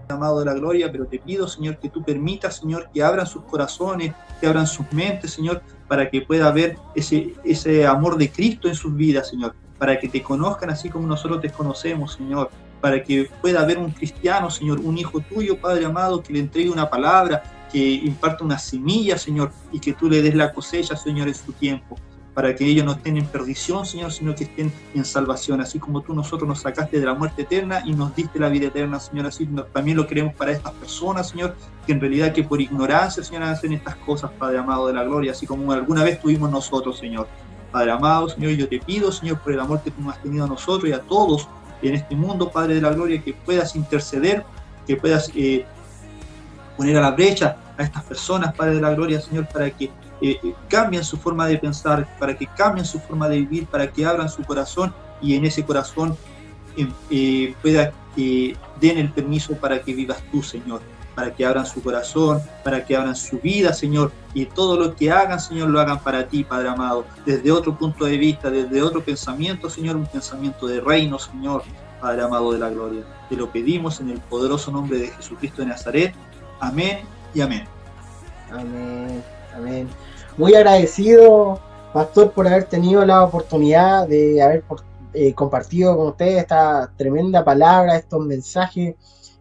amado de la gloria. Pero te pido, Señor, que tú permitas, Señor, que abran sus corazones, que abran sus mentes, Señor, para que pueda haber ese amor de Cristo en sus vidas, Señor, para que te conozcan así como nosotros te conocemos, Señor, para que pueda haber un cristiano, Señor, un hijo tuyo, Padre amado, que le entregue una palabra, que imparte una semilla, Señor, y que tú le des la cosecha, Señor, en su tiempo, para que ellos no estén en perdición, Señor, sino que estén en salvación, así como tú nosotros nos sacaste de la muerte eterna y nos diste la vida eterna, Señor. Así también lo queremos para estas personas, Señor, que en realidad que por ignorancia, Señor, hacen estas cosas, Padre amado de la gloria, así como alguna vez tuvimos nosotros, Señor. Padre amado, Señor, yo te pido, Señor, por el amor que tú nos has tenido a nosotros y a todos en este mundo, Padre de la gloria, que puedas interceder, que puedas poner a la brecha a estas personas, Padre de la gloria, Señor, para que cambien su forma de pensar, para que cambien su forma de vivir, para que abran su corazón y en ese corazón pueda den el permiso para que vivas tú, Señor, para que abran su corazón, para que abran su vida, Señor, y todo lo que hagan, Señor, lo hagan para ti, Padre amado, desde otro punto de vista, desde otro pensamiento, Señor, un pensamiento de reino, Señor, Padre amado de la gloria. Te lo pedimos en el poderoso nombre de Jesucristo de Nazaret. Amén y amén. Amén, amén. Muy agradecido, pastor, por haber tenido la oportunidad de haber compartido con ustedes esta tremenda palabra, estos mensajes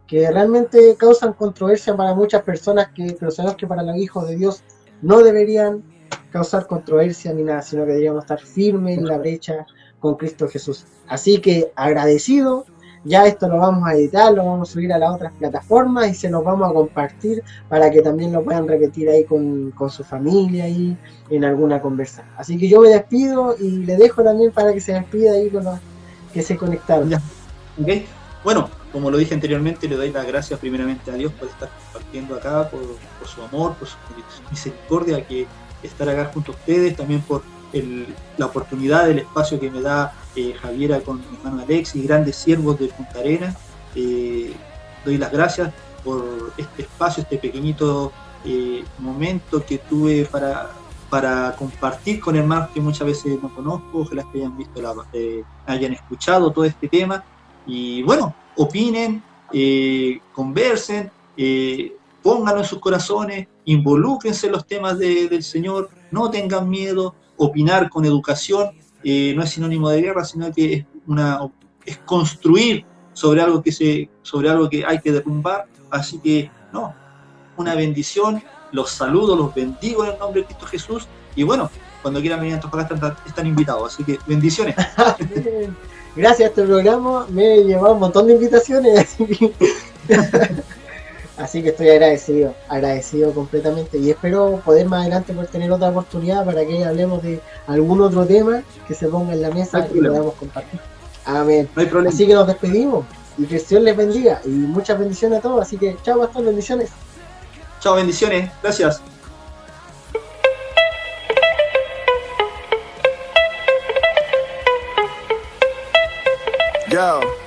que realmente causan controversia para muchas personas, pero sabemos que para los hijos de Dios no deberían causar controversia ni nada, sino que deberíamos estar firmes en la brecha con Cristo Jesús. Así que agradecido, ya esto lo vamos a editar, lo vamos a subir a las otras plataformas y se los vamos a compartir para que también lo puedan repetir ahí con su familia ahí en alguna conversa. Así que yo me despido y le dejo también para que se despida ahí con los que se conectaron. Ya. Okay. Bueno, como lo dije anteriormente, le doy las gracias primeramente a Dios por estar compartiendo acá, por su amor, por su misericordia, que estar acá junto a ustedes, también por la oportunidad, el espacio que me da Javiera con mi hermano Alexis, grandes siervos de Punta Arenas. Doy las gracias por este espacio, este pequeñito momento que tuve para compartir con hermanos que muchas veces no conozco, ojalá que hayan visto, hayan escuchado todo este tema. Y bueno, opinen, conversen, pónganlo en sus corazones, involúcrense en los temas del Señor, no tengan miedo. Opinar con educación no es sinónimo de guerra, sino que es construir sobre algo que hay que derrumbar. Así que no, una bendición, los saludo, los bendigo en el nombre de Cristo Jesús. Y bueno, cuando quieran venir a Antofagasta están invitados, así que bendiciones. Gracias a este programa me he llevado un montón de invitaciones, así que estoy agradecido completamente y espero poder más adelante poder tener otra oportunidad para que hablemos de algún otro tema que se ponga en la mesa y podamos compartir. Amén. No hay problema. Así que nos despedimos y que el Señor les bendiga y muchas bendiciones a todos, así que chao, pastor, bendiciones. Chao, bendiciones, gracias. Yo.